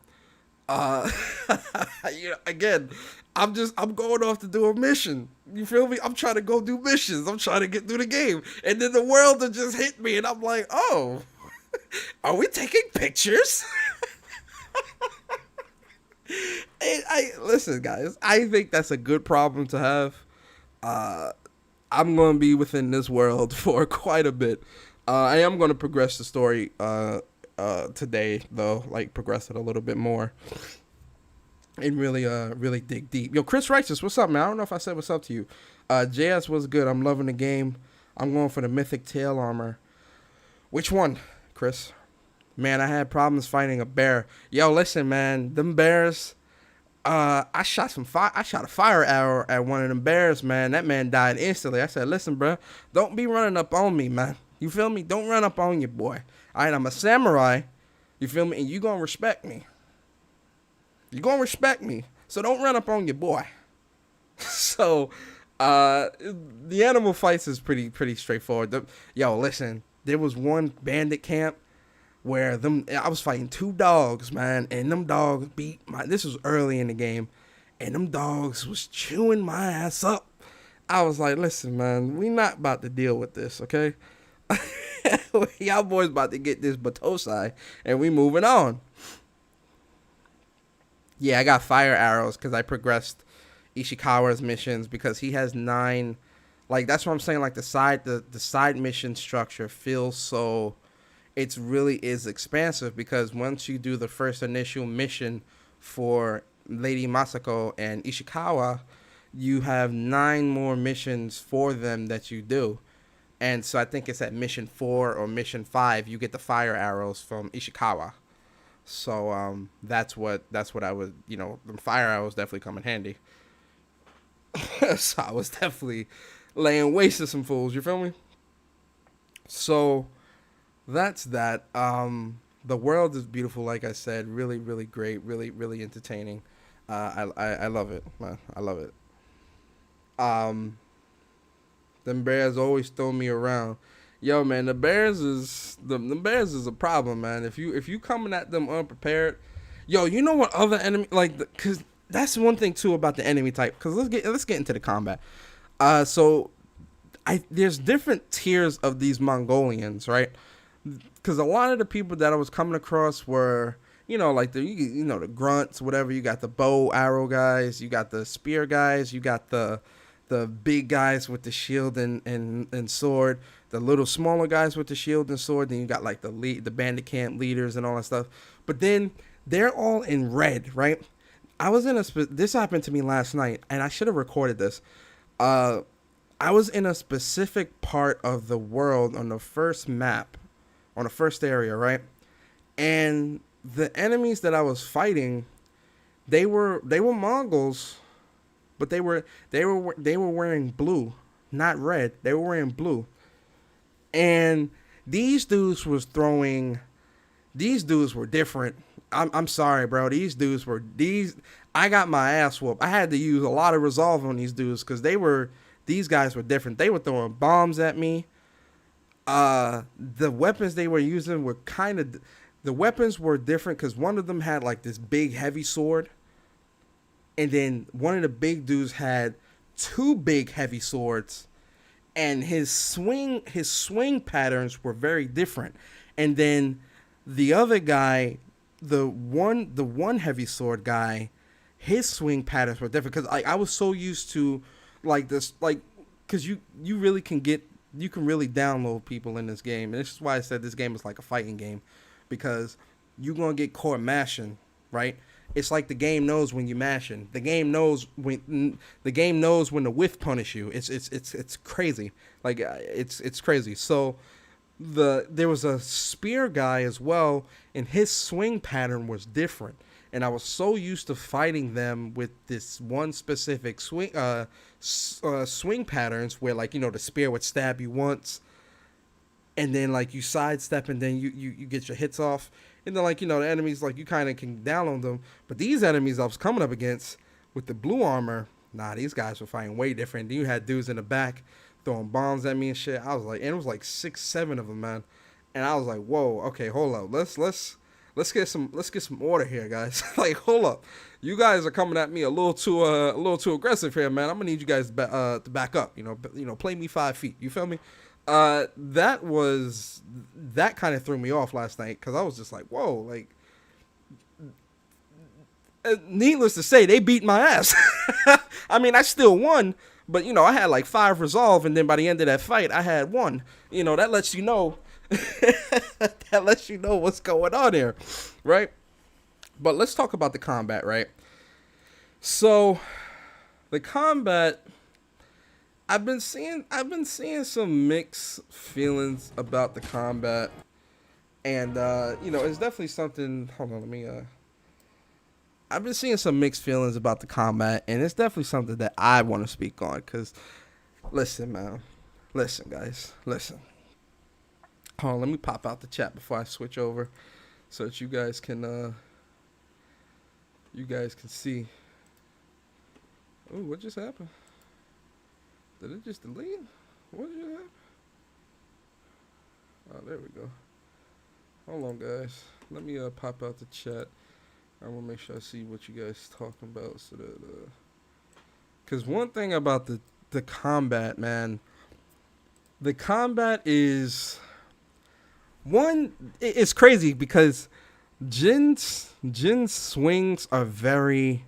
again, I'm going off to do a mission. You feel me? I'm trying to go do missions. I'm trying to get through the game. And then the world will just hit me, and I'm like, oh, are we taking pictures? Listen, guys, I think that's a good problem to have. I'm going to be within this world for quite a bit. I am going to progress the story today, though, like progress it a little bit more. And really dig deep. Yo, Chris Righteous, what's up, man? I don't know if I said what's up to you. JS was good. I'm loving the game. I'm going for the Mythic Tail Armor. Which one, Chris? Man, I had problems fighting a bear. Yo, listen, man. Them bears, I shot a fire arrow at one of them bears, man. That man died instantly. I said, listen, bro, don't be running up on me, man. You feel me? Don't run up on your boy. All right, I'm a samurai. You feel me? And you gonna respect me. You're going to respect me, so don't run up on your boy. So, the animal fights is pretty straightforward. Yo, listen, there was one bandit camp where I was fighting two dogs, man, and them dogs this was early in the game, and them dogs was chewing my ass up. I was like, listen, man, we not about to deal with this, okay? Y'all boys about to get this Batosai, and we moving on. Yeah, I got fire arrows because I progressed Ishikawa's missions because he has 9. Like that's what I'm saying. Like the side mission structure feels so. It's really is expansive because once you do the first initial mission for Lady Masako and Ishikawa, you have 9 more missions for them that you do. And so I think it's at mission 4 or mission 5 you get the fire arrows from Ishikawa. So that's what I would, the fire arrows definitely come in handy. So I was definitely laying waste to some fools, you feel me? So that's that. The world is beautiful, like I said, really, really great, really, really entertaining. I love it, man. I love it. Um, them bears always throw me around. Yo, man, the bears is a problem, man. If you coming at them unprepared, yo, you know what other enemy like? Cause that's one thing too about the enemy type. Cause let's get into the combat. So there's different tiers of these Mongolians, right? Because a lot of the people that I was coming across were, like the grunts, whatever. You got the bow arrow guys, you got the spear guys, you got the big guys with the shield and sword, the little smaller guys with the shield and sword. Then you got like the bandit camp leaders and all that stuff. But then they're all in red, right? I was in this happened to me last night, and I should have recorded this. I was in a specific part of the world on the first map, on the first area, right? And the enemies that I was fighting, they were Mongols, but they were wearing blue, not red. They were wearing blue. And these dudes were different. I'm sorry, bro. I got my ass whooped. I had to use a lot of resolve on these dudes because these guys were different. They were throwing bombs at me. The weapons they were using were the weapons were different because one of them had like this big heavy sword, and then one of the big dudes had 2 big heavy swords, and his swing patterns were very different. And then the other guy, the one heavy sword guy, his swing patterns were different because I was so used to like this, like, because you really you can really download people in this game. And this is why I said this game is like a fighting game, because you're going to get caught mashing, right? It's like the game knows when you're mashing. The game knows when to whiff punish you. It's crazy. Like it's crazy. So there was a spear guy as well, and his swing pattern was different. And I was so used to fighting them with this one specific swing patterns where, like, the spear would stab you once, and then like you sidestep, and then you get your hits off, and then, like, the enemies, like, you kind of can down on them. But these enemies I was coming up against with the blue armor, nah, these guys were fighting way different. Then you had dudes in the back throwing bombs at me and shit. I was like, and it was like 6-7 of them, man. And I was like, whoa, okay, hold up, let's get some order here, guys. Like, hold up, you guys are coming at me a little too aggressive here, man. I'm gonna need you guys to back up. Play me 5 feet. You feel me? That kind of threw me off last night because I was just like, whoa, like, needless to say, they beat my ass. I mean, I still won, but I had like 5 resolve, and then by the end of that fight, I had 1. That lets you know. That lets you know what's going on here, right? But let's talk about the combat, right? So, the combat, I've been seeing some mixed feelings about the combat, and it's definitely something. Hold on, let me. I've been seeing some mixed feelings about the combat, and it's definitely something that I want to speak on. Cause, listen, man, listen, guys, listen. Hold on, let me pop out the chat before I switch over, so that you guys can see. Oh, what just happened? Did it just delete? What just happened? Oh, there we go. Hold on, guys. Let me pop out the chat. I want to make sure I see what you guys talking about, so that cause one thing about the combat, man. The combat is one. It's crazy because Jin's swings are very,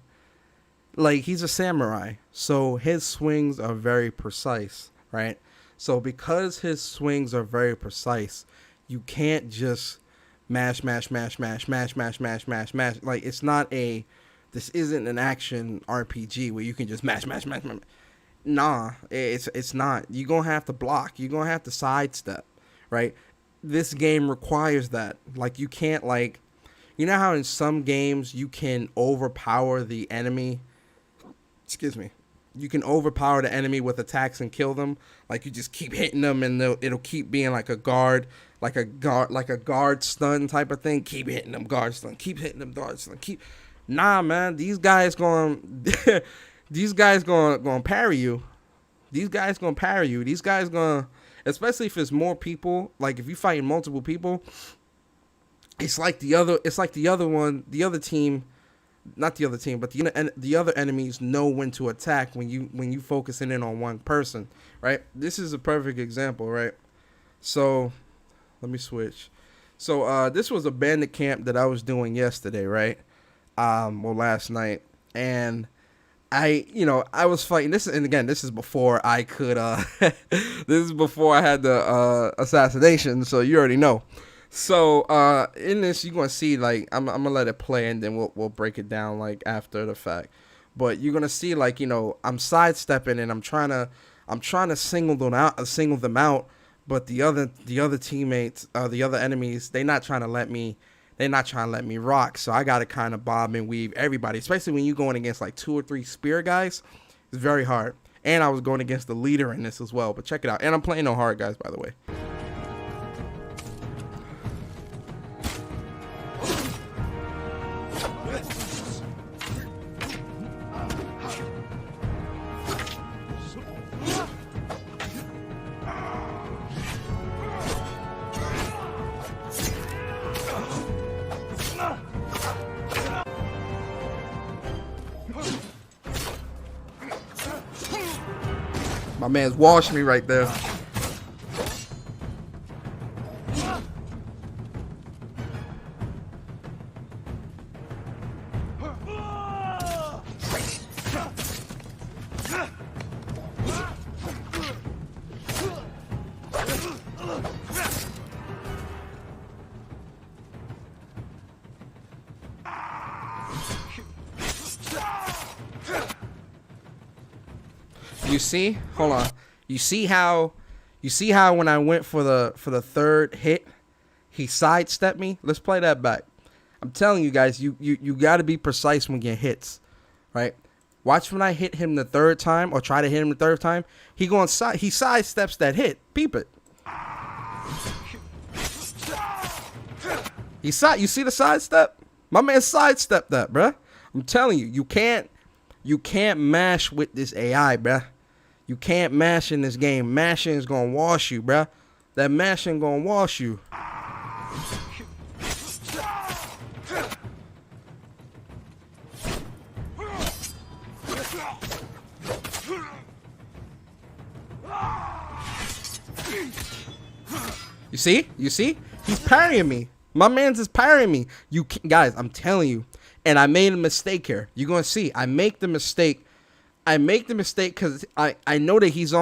like, he's a samurai, so his swings are very precise, right? So because his swings are very precise, you can't just mash, mash, mash, mash, mash, mash, mash, mash, mash. Like, it's not a, this isn't an action RPG where you can just mash, mash, mash, mash. Nah, it's not. You're gonna have to block. You're gonna have to sidestep, right? This game requires that. Like, you can't, like, you know how in some games you can overpower the enemy. Excuse me. You can overpower the enemy with attacks and kill them. Like, you just keep hitting them and it'll keep being like a guard stun type of thing. Keep hitting them, guard stun. Keep hitting them, guard stun. Nah, man. These guys going to parry you. These guys going to parry you. These guys going to, especially if it's more people, like if you fighting multiple people, it's like the other team, not the other team, but the other enemies know when to attack when you focusing in on one person, right? This is a perfect example, right? So, let me switch. So, this was a bandit camp that I was doing yesterday, right? Last night, and I was fighting this, and again, this is before I could, this is before I had the assassination, so you already know. So in this, you're gonna see, like, I'm gonna let it play, and then we'll break it down, like, after the fact. But you're gonna see, like, I'm sidestepping and I'm trying to single them out, but the other teammates, the other enemies, they're not trying to let me rock. So I gotta kind of bob and weave everybody, especially when you're going against like 2 or 3 spear guys. It's very hard. And I was going against the leader in this as well. But check it out. And I'm playing on hard, guys, by the way. My man's washed me right there. You see? Hold on. You see how when I went for the third hit, he sidestepped me? Let's play that back. I'm telling you guys, you got to be precise when you hits, right? Watch when I hit him the third time, or try to hit him the third time. He sidesteps that hit. Peep it. You see the sidestep? My man sidestepped that, bruh. I'm telling you, you can't mash with this AI, bruh. You can't mash in this game. Mashing is gonna wash you, bruh. That mashing gonna wash you. You see? He's parrying me. My man's is parrying me. Guys, I'm telling you. And I made a mistake here. You're gonna see. I make the mistake because I know that he's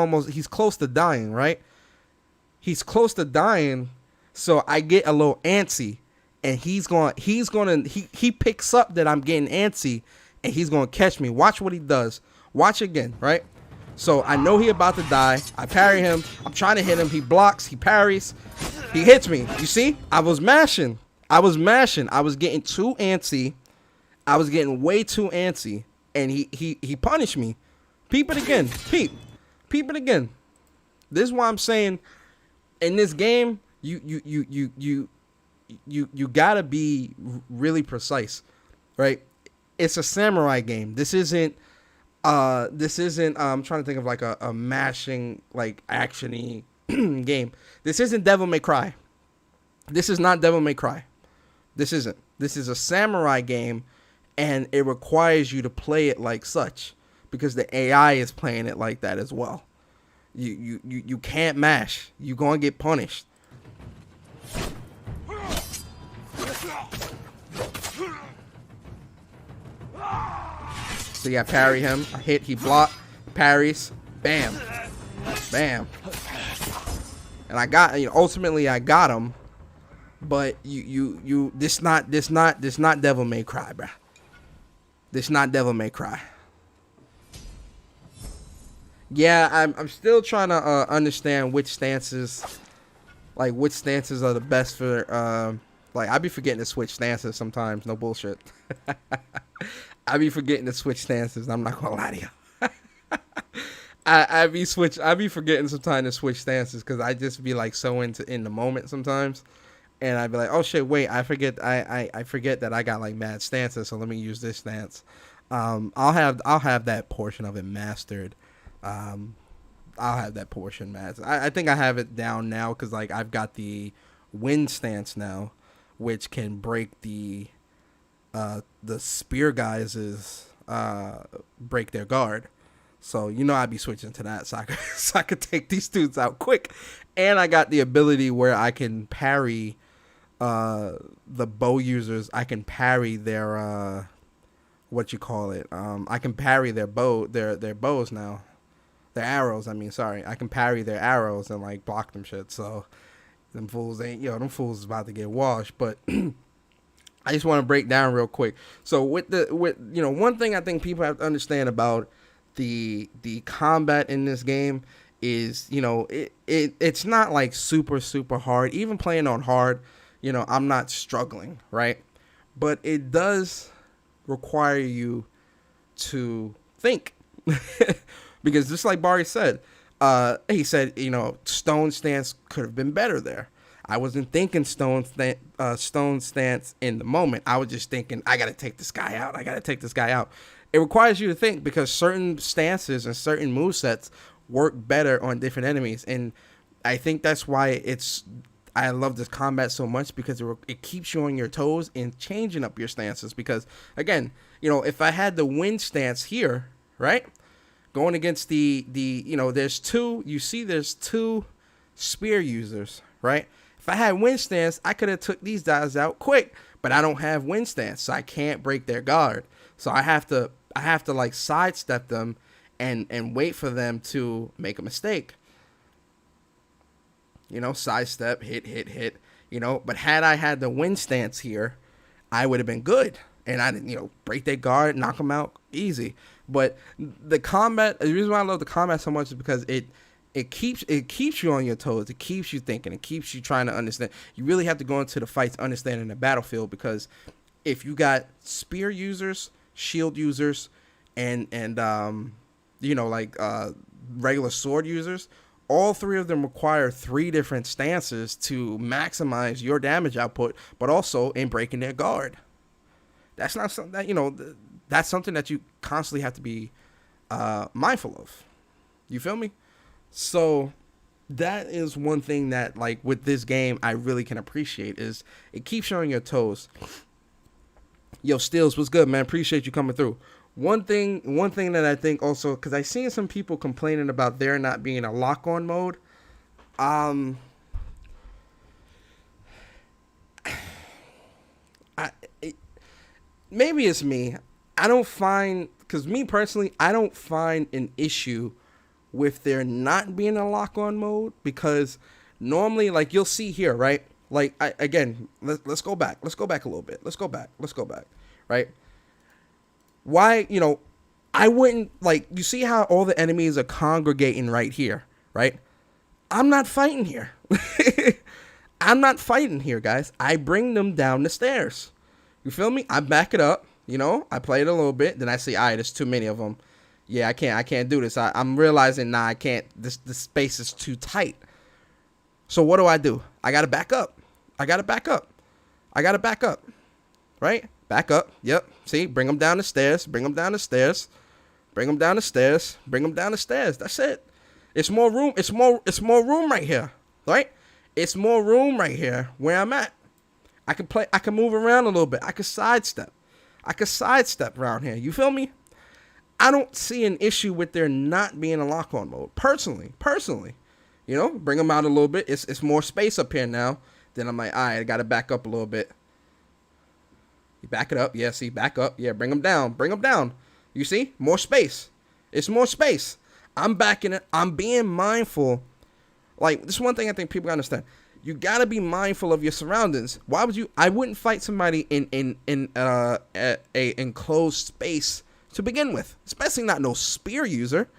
close to dying, right? He's close to dying, so I get a little antsy, and he picks up that I'm getting antsy, and he's gonna catch me. Watch what he does. Watch again, right? So I know he about to die. I parry him. I'm trying to hit him. He blocks. He parries. He hits me. You see? I was mashing. I was getting too antsy. I was getting way too antsy. And he punished me. Peep it again. Peep it again. This is why I'm saying, in this game, you gotta be really precise, right? It's a samurai game. This isn't. I'm trying to think of like a mashing, like, action-y game. This isn't Devil May Cry. This is not Devil May Cry. This isn't. This is a samurai game. And it requires you to play it like such. because the AI is playing it like that as well. You can't mash. You're gonna get punished. So yeah, parry him. I hit, he blocked, parries, bam, bam. And I got, ultimately I got him. But this not Devil May Cry, bruh. This not Devil May Cry. Yeah, I'm still trying to understand which stances are the best for like I be forgetting to switch stances sometimes. No bullshit. I be forgetting to switch stances. I'm not gonna lie to you. I be forgetting sometimes to switch stances because I just be like so in the moment sometimes, and I'd be like, oh shit, wait, I forget that I got like mad stances, so let me use this stance. I'll have that portion of it mastered. I'll have that portion mastered. I think I have it down now because like I've got the wind stance now, which can break the spear guys' break their guard. So I'd be switching to that so I could take these dudes out quick. And I got the ability where I can parry the bow users. I can parry their I can parry their bows now. Their arrows, I can parry their arrows and like block them shit. So them fools is about to get washed, but I just want to break down real quick. So with one thing I think people have to understand about the combat in this game is it's not like super hard. Even playing on hard, I'm not struggling, right? But it does require you to think. Because just like Barry said, he said, stone stance could have been better there. I wasn't thinking stone stance in the moment. I was just thinking, I got to take this guy out. It requires you to think because certain stances and certain movesets work better on different enemies. And I think that's why I love this combat so much because it keeps you on your toes and changing up your stances. Because, again, if I had the wind stance here, right? Going against there's two spear users, right? If I had wind stance, I could have took these guys out quick, but I don't have wind stance, so I can't break their guard. So I have to like sidestep them and wait for them to make a mistake. Sidestep, hit. But had I had the wind stance here, I would have been good. And I didn't, break their guard, knock them out easy. But the reason why I love the combat so much is because it keeps you on your toes. It keeps you thinking. It keeps you trying to understand. You really have to go into the fights understanding the battlefield because if you got spear users, shield users, and regular sword users, all three of them require 3 different stances to maximize your damage output, but also in breaking their guard. That's not something that, that's something that you constantly have to be mindful of. You feel me? So that is one thing that, like, with this game, I really can appreciate is it keeps you on your toes. Yo, Steels, what's good, man? Appreciate you coming through. One thing that I think also, because I seen some people complaining about there not being a lock-on mode. Maybe it's me. Because me personally, I don't find an issue with there not being a lock-on mode, because normally, like, you'll see here, right? Like, let's go back. Let's go back a little bit. Let's go back, right? Why, I wouldn't, like, you see how all the enemies are congregating right here, right? I'm not fighting here. I'm not fighting here, guys. I bring them down the stairs. You feel me? I back it up, I play it a little bit, then I see, all right, there's too many of them. Yeah, I can't do this. I'm realizing, I can't, this space is too tight. So what do? I gotta back up. Right? Back up. Yep. See, bring them down the stairs. Bring them down the stairs. That's it. It's more room. It's more room right here. Right? It's more room right here where I'm at. I can move around a little bit. I can sidestep around here. You feel me? I don't see an issue with there not being a lock-on mode. Personally, you know, bring them out a little bit. It's more space up here now. Then I'm like, all right, I got to back up a little bit. You back it up. Yeah, see, back up. Yeah, bring them down. Bring them down. You see? More space. It's more space. I'm backing it. I'm being mindful. Like, this is one thing I think people gotta understand. You gotta be mindful of your surroundings. Why would you? I wouldn't fight somebody in a enclosed space to begin with, especially not no spear user,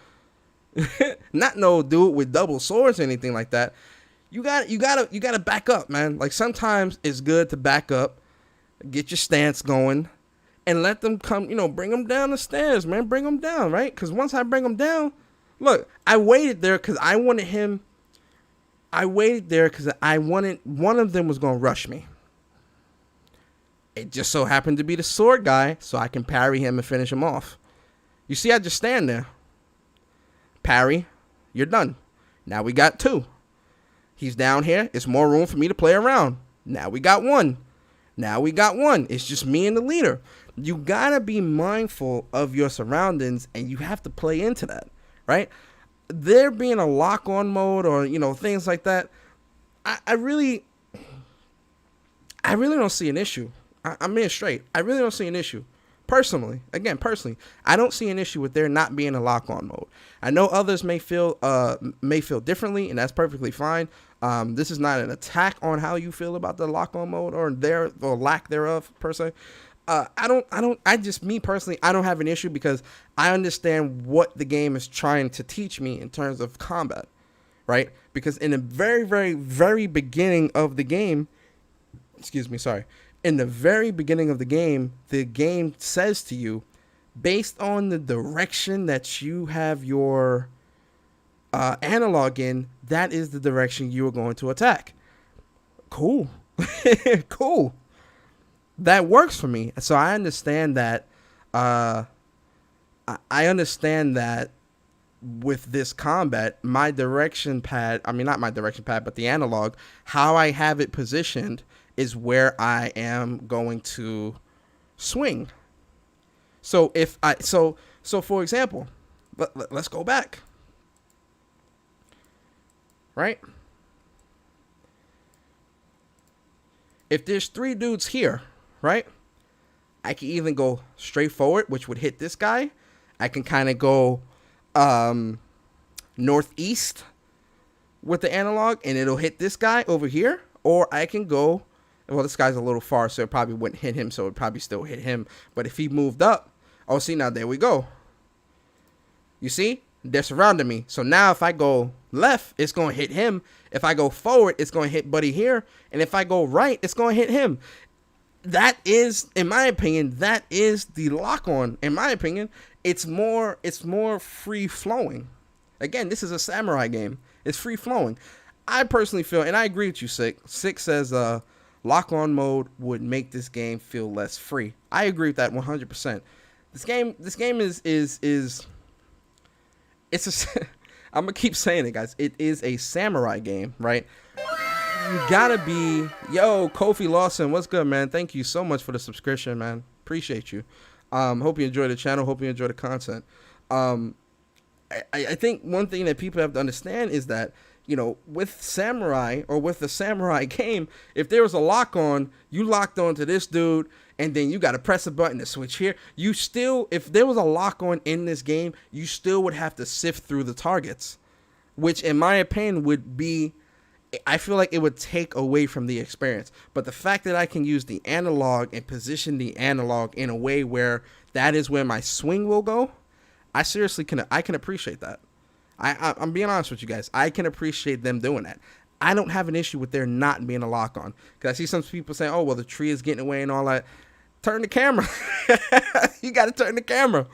not no dude with double swords or anything like that. You gotta back up, man. Like, sometimes it's good to back up, get your stance going, and let them come. You know, bring them down the stairs, man. Bring them down, right? Because once I bring them down, look, I waited there because I wanted him. I waited there because I wanted one of them was gonna rush me. It just so happened to be the sword guy, so I can parry him and finish him off. You see, I just stand there. Parry, you're done. Now we got 2. He's down here. It's more room for me to play around. Now we got 1. It's just me and the leader. You gotta be mindful of your surroundings, and you have to play into that, right? There being a lock-on mode or, you know, things like that, I really don't see an issue. I'm being straight. I really don't see an issue. Personally, I don't see an issue with there not being a lock-on mode. I know others may feel differently, and that's perfectly fine. This is not an attack on how you feel about the lock-on mode or lack thereof per se. Me personally, I don't have an issue because I understand what the game is trying to teach me in terms of combat, right? Because in the very, very, very beginning of the game, in the very beginning of the game says to you, based on the direction that you have your analog in, that is the direction you are going to attack. Cool. Cool. That works for me. So I understand that. I understand that with this combat, my direction pad, not my direction pad, but the analog, how I have it positioned is where I am going to swing. So for example, let's go back. Right? If there's 3 dudes here, right? I can even go straight forward, which would hit this guy. I can kind of go northeast with the analog, and it'll hit this guy over here. Or I can go, well, this guy's a little far, so it probably wouldn't hit him, so it would probably still hit him. But if he moved up, oh, see, now there we go. You see? They're surrounding me. So now if I go left, it's going to hit him. If I go forward, it's going to hit buddy here. And if I go right, it's going to hit him. That is, in my opinion, that is the lock-on. In my opinion, it's more free-flowing. Again, this is a samurai game. It's free-flowing. I personally feel, and I agree with you, Sick. Sick says lock-on mode would make this game feel less free. I agree with that 100%. This game is it's a, I'm gonna keep saying it, guys. It is a samurai game, right? You gotta be, Kofi Lawson, what's good, man? Thank you so much for the subscription, man. Appreciate you. Hope you enjoy the channel. Hope you enjoy the content. I think one thing that people have to understand is that, you know, with samurai or with the samurai game, if there was a lock on, you locked onto this dude, and then you got to press a button to switch here. You still, if there was a lock on in this game, you still would have to sift through the targets, which in my opinion would be, I feel like it would take away from the experience. But the fact that I can use the analog and position the analog in a way where that is where my swing will go, I seriously can appreciate that. I'm being honest with you guys. I can appreciate them doing that. I don't have an issue with there not being a lock on. Because I see some people saying, oh, well, the tree is getting away and all that. Turn the camera. You got to turn the camera.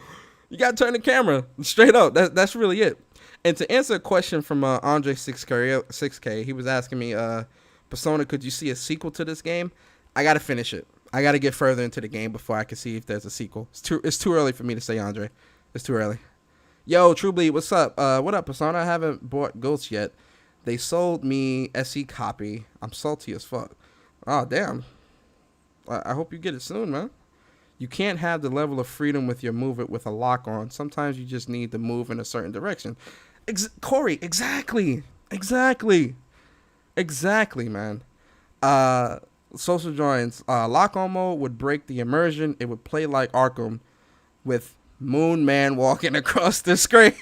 You got to turn the camera. Straight up. That's really it. And to answer a question from Andre 6K, he was asking me, Persona, could you see a sequel to this game? I got to finish it. I got to get further into the game before I can see if there's a sequel. It's too early for me to say, Andre. It's too early. Yo, True Bleed, what's up? What up, Persona? I haven't bought Ghosts yet. They sold me SE copy. I'm salty as fuck. Oh, damn. I hope you get it soon, man. You can't have the level of freedom with your movement with a lock on. Sometimes you just need to move in a certain direction. Corey, exactly. Exactly. Exactly, man. Uh, Social joins. Lock on mode would break the immersion. It would play like Arkham with Moon Man walking across the screen.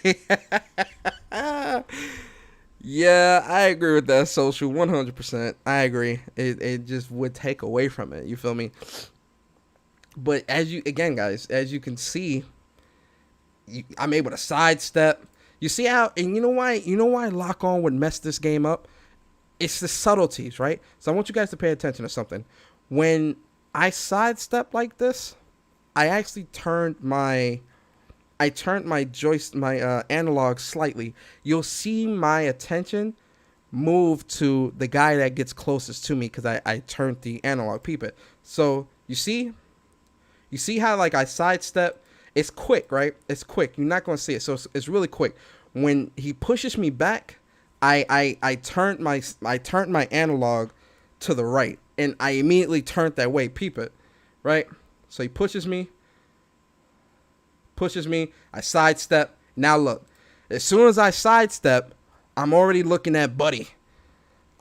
Yeah, I agree with that, Social. 100%. I agree. It just would take away from it. You feel me? But again, guys, as you can see, I'm able to sidestep. You see how, and you know why Lock On would mess this game up? It's the subtleties, right? So I want you guys to pay attention to something. When I sidestep like this, I actually turned my analog slightly. You'll see my attention move to the guy that gets closest to me because I turned the analog. Peep it. So you see how like I sidestep? It's quick, right? It's quick. You're not going to see it. So it's really quick. When he pushes me back, I turned my analog to the right, and I immediately turned that way. Peep it, right? So he pushes me, I sidestep. Now look, as soon as I sidestep, I'm already looking at Buddy.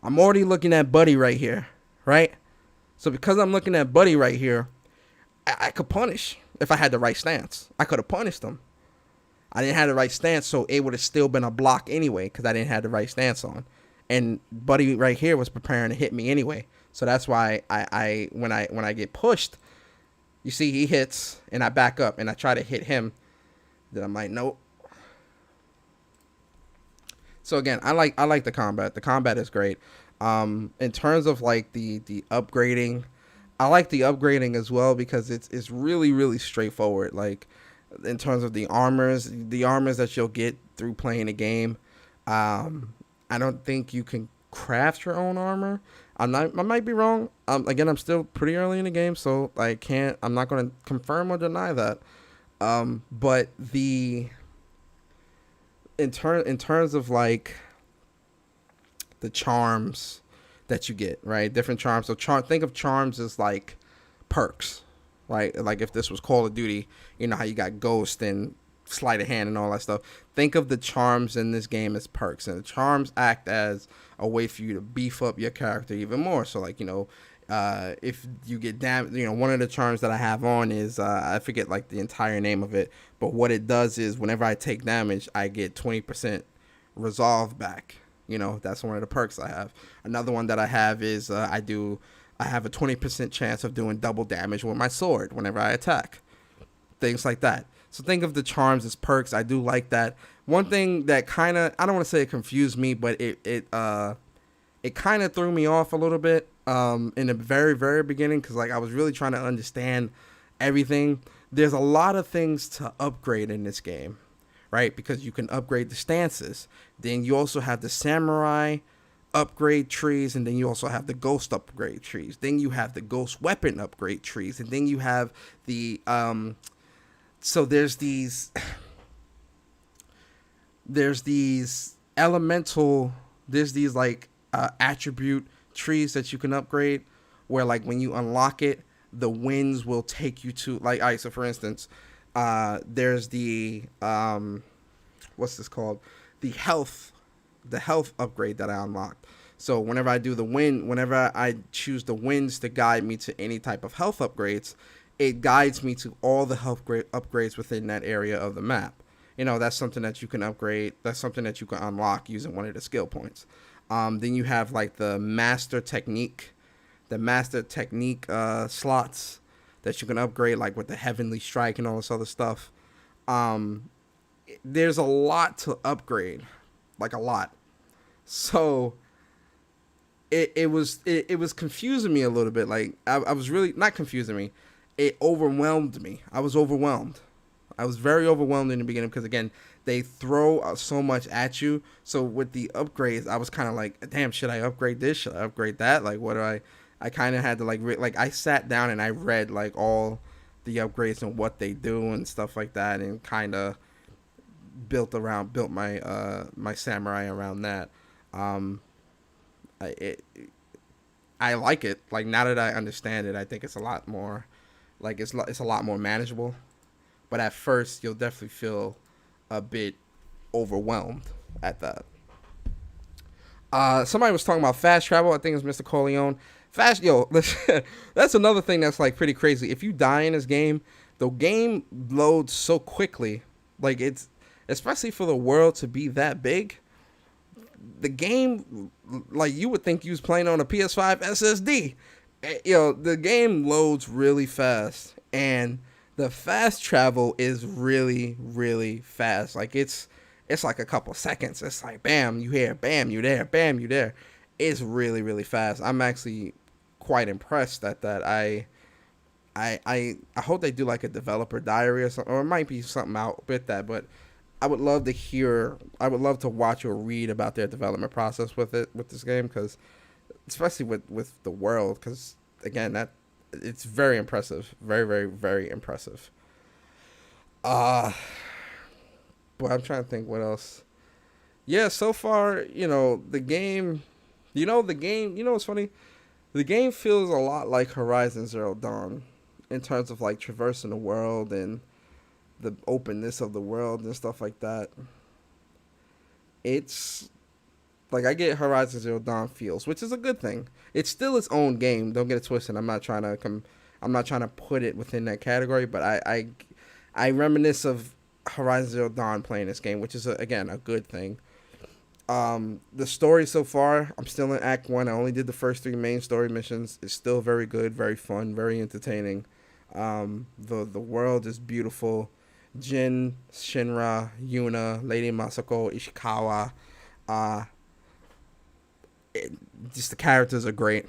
I'm already looking at Buddy right here, right? So because I'm looking at Buddy right here, I could punish if I had the right stance. I could have punished him. I didn't have the right stance, so it would have still been a block anyway because I didn't have the right stance on. And Buddy right here was preparing to hit me anyway. So that's why when I get pushed, you see he hits and I back up and I try to hit him. Then I'm like, nope. So again, I like the combat. The combat is great. In terms of like the upgrading, I like the upgrading as well because it's really, really straightforward. Like in terms of the armors that you'll get through playing the game. I don't think you can craft your own armor. I might be wrong. Again, I'm still pretty early in the game, so I'm not going to confirm or deny that. But in terms of like the charms that you get, right? Different charms. So think of charms as like perks, right? Like if this was Call of Duty, you know how you got Ghost and Sleight of Hand and all that stuff. Think of the charms in this game as perks, and the charms act as a way for you to beef up your character even more. So like, if you get damaged, one of the charms that I have on is I forget like the entire name of it, but what it does is whenever I take damage, I get 20% resolve back. That's one of the perks I have. Another one that I have is I have a 20% chance of doing double damage with my sword whenever I attack. Things like that. So think of the charms as perks. I do like that. One thing that kind of, I don't want to say it confused me, but it kind of threw me off a little bit in the very, very beginning because like I was really trying to understand everything. There's a lot of things to upgrade in this game, right? Because you can upgrade the stances. Then you also have the samurai upgrade trees, and then you also have the ghost upgrade trees. Then you have the ghost weapon upgrade trees, and then you have the so there's these elemental, there's these like attribute trees that you can upgrade where like when you unlock it, the winds will take you to like, all right, so for instance, there's the what's this called? The health upgrade that I unlocked. So whenever I choose the winds to guide me to any type of health upgrades, it guides me to all the health upgrades within that area of the map. That's something that you can upgrade. That's something that you can unlock using one of the skill points. Then you have like the master technique slots that you can upgrade, like with the heavenly strike and all this other stuff. There's a lot to upgrade, like a lot. So it was confusing me a little bit. Like I was really not confusing me. It overwhelmed me. I was overwhelmed. I was very overwhelmed in the beginning because again, they throw so much at you. So with the upgrades, I was kind of like, damn, should I upgrade this? Should I upgrade that? Like, what do I kind of had to like I sat down and I read like all the upgrades and what they do and stuff like that, and kind of built my my samurai around that. I like it. Like now that I understand it, I think it's a lot more Like it's a lot more manageable. But at first, you'll definitely feel a bit overwhelmed at that. Somebody was talking about fast travel. I think it was Mr. Corleone. Listen, that's another thing that's like pretty crazy. If you die in this game, the game loads so quickly. Like it's, especially for the world to be that big. The game, like you would think you was playing on a PS5 SSD. The game loads really fast, and the fast travel is really, really fast. Like it's like a couple seconds. It's like bam, you here, bam, you there, bam, you there. It's really, really fast. I'm actually quite impressed at that. I hope they do like a developer diary or something, or it might be something out with that. But I would love to watch or read about their development process with this game, because especially with the world, because again, that it's very impressive, very, very, very impressive. But I'm trying to think what else. Yeah, so far, the game, what's funny? The game feels a lot like Horizon Zero Dawn in terms of like traversing the world and the openness of the world and stuff like that. It's like I get Horizon Zero Dawn feels, which is a good thing. It's still its own game. Don't get it twisted. I'm not trying to put it within that category, but I reminisce of Horizon Zero Dawn playing this game, which is again a good thing. The story so far, I'm still in Act 1. I only did the first 3 main story missions. It's still very good, very fun, very entertaining. The world is beautiful. Jin, Shinra, Yuna, Lady Masako, Ishikawa. Just the characters are great.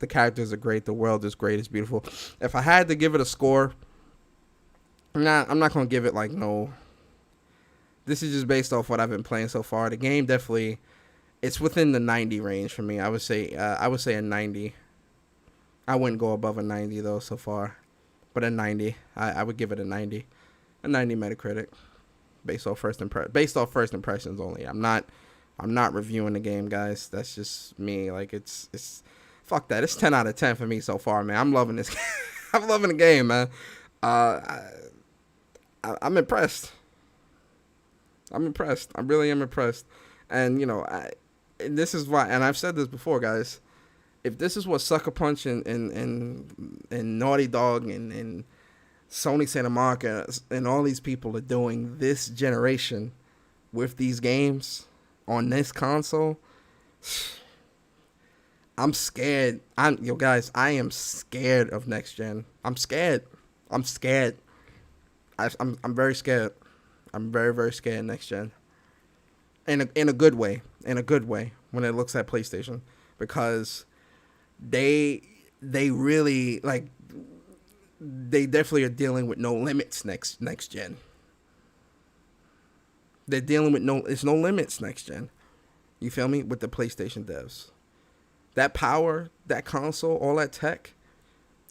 The world is great. It's beautiful. If I had to give it a score, I'm not gonna give it like no. This is just based off what I've been playing so far. The game definitely, it's within the 90 range for me. I would say a 90. I wouldn't go above a 90 though so far, but a 90. I would give it a 90, a 90 Metacritic, based off first impressions only. I'm not reviewing the game, guys. That's just me. Like it's fuck that. It's 10 out of 10 for me so far, man. I'm loving this. I'm loving the game, man. I'm impressed. I really am impressed. And, this is why, and I've said this before, guys. If this is what Sucker Punch and Naughty Dog and Sony Santa Monica and all these people are doing this generation with these games on this console, I'm scared. Guys, I am scared of next gen. I'm scared. I'm very scared. I'm very, very scared next gen. In a good way. When it looks at PlayStation, because they really like, they definitely are dealing with no limits next gen. They're dealing with it's no limits next gen. You feel me? With the PlayStation devs. That power, that console, all that tech.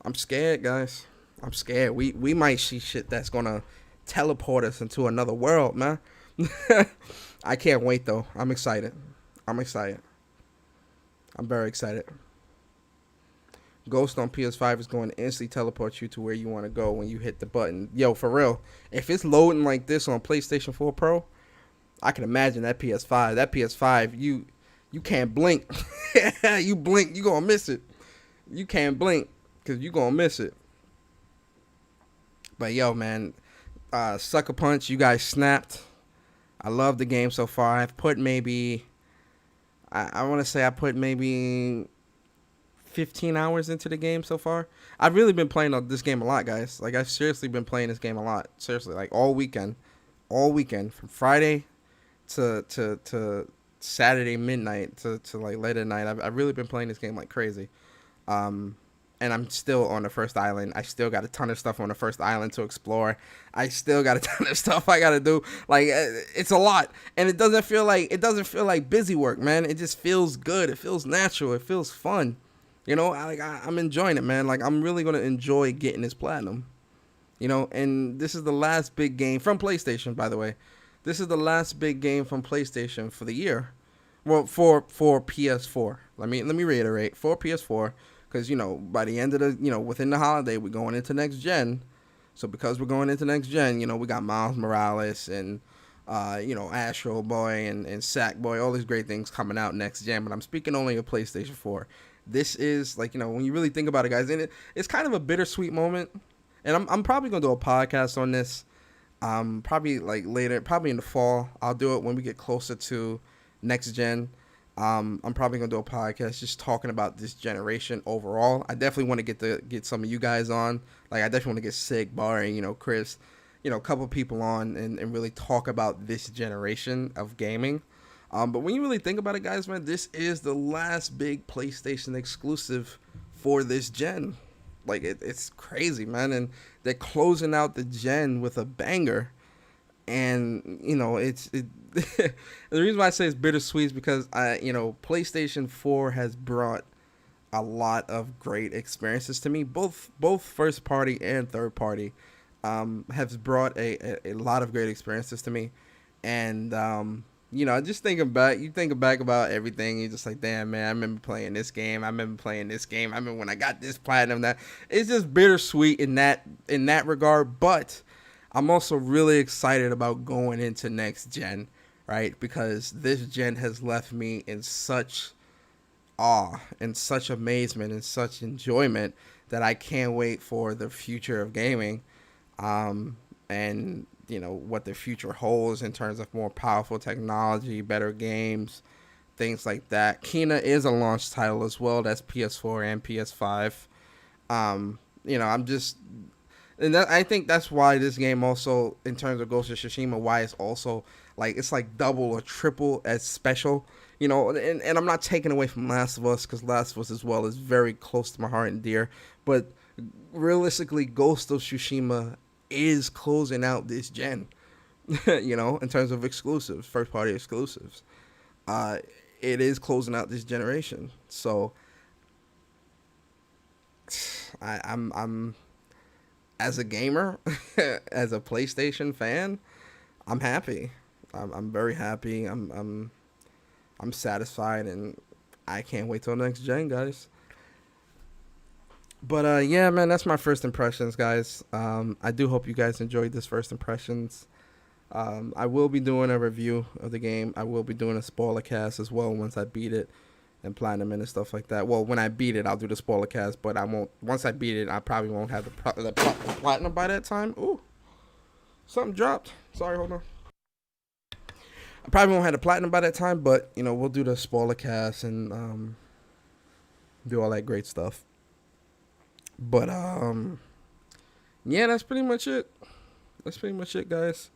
I'm scared, guys. I'm scared. We might see shit that's gonna teleport us into another world, man. I can't wait though. I'm excited. I'm very excited. Ghost on PS5 is going to instantly teleport you to where you want to go when you hit the button. Yo, for real. If it's loading like this on PlayStation 4 Pro, I can imagine that PS5. That PS5, you can't blink. You blink, you gonna miss it. You can't blink because you gonna miss it. But yo, man, Sucker Punch, you guys snapped. I love the game so far. I've put maybe, I want to say I put maybe 15 hours into the game so far. I've really been playing this game a lot, guys. Like, I've seriously been playing this game a lot. Seriously, like all weekend, from Friday to Saturday midnight to like late at night. I've really been playing this game like crazy. And I'm still on the first island. I still got a ton of stuff on the first island to explore. I still got a ton of stuff I gotta do. Like, it's a lot, and it doesn't feel like busy work, man. It just feels good. It feels natural. It feels fun. I'm enjoying it, man. Like, I'm really gonna enjoy getting this platinum. And this is the last big game from PlayStation, by the way. This is the last big game from PlayStation for the year. Well, for PS4. Let me reiterate, for PS4. because by the end of the within the holiday we're going into next gen. So because we're going into next gen, we got Miles Morales and Astro Boy and Sackboy, all these great things coming out next gen. But I'm speaking only of PlayStation 4. This is like when you really think about it, guys, and it's kind of a bittersweet moment. And I'm probably gonna do a podcast on this. Probably like later, probably in the fall. I'll do it when we get closer to next gen. I'm probably gonna do a podcast just talking about this generation overall. I definitely want to get some of you guys on. Like I definitely want to get Sig, Barry, Chris, a couple people on and really talk about this generation of gaming. But when you really think about it, guys, man, this is the last big PlayStation exclusive for this gen. Like it's crazy, man, and they're closing out the gen with a banger. And the reason why I say it's bittersweet is because PlayStation 4 has brought a lot of great experiences to me. Both first party and third party has brought a lot of great experiences to me. And just thinking back, you think back about everything, you're just like, damn, man, I remember playing this game. I remember when I got this platinum. That it's just bittersweet in that regard. But I'm also really excited about going into next gen, right? Because this gen has left me in such awe and such amazement and such enjoyment that I can't wait for the future of gaming. And what the future holds in terms of more powerful technology, better games, things like that. Kena is a launch title as well. That's PS4 and PS5. I think that's why this game also, in terms of Ghost of Tsushima, why it's also it's like double or triple as special. And I'm not taking away from Last of Us, because Last of Us as well is very close to my heart and dear. But realistically, Ghost of Tsushima is closing out this gen, in terms of exclusives, first party exclusives. It is closing out this generation. So I'm as a gamer, as a PlayStation fan, I'm happy. I'm very happy. I'm satisfied, and I can't wait till next gen, guys. But yeah, man, that's my first impressions, guys. I do hope you guys enjoyed this first impressions. I will be doing a review of the game. I will be doing a spoiler cast as well once I beat it and platinum and stuff like that. Well, when I beat it, I'll do the spoiler cast, but I won't. Once I beat it, I probably won't have the platinum by that time. Ooh, something dropped. Sorry, hold on. I probably won't have the platinum by that time, but we'll do the spoiler cast and do all that great stuff. But yeah, that's pretty much it. That's pretty much it, guys.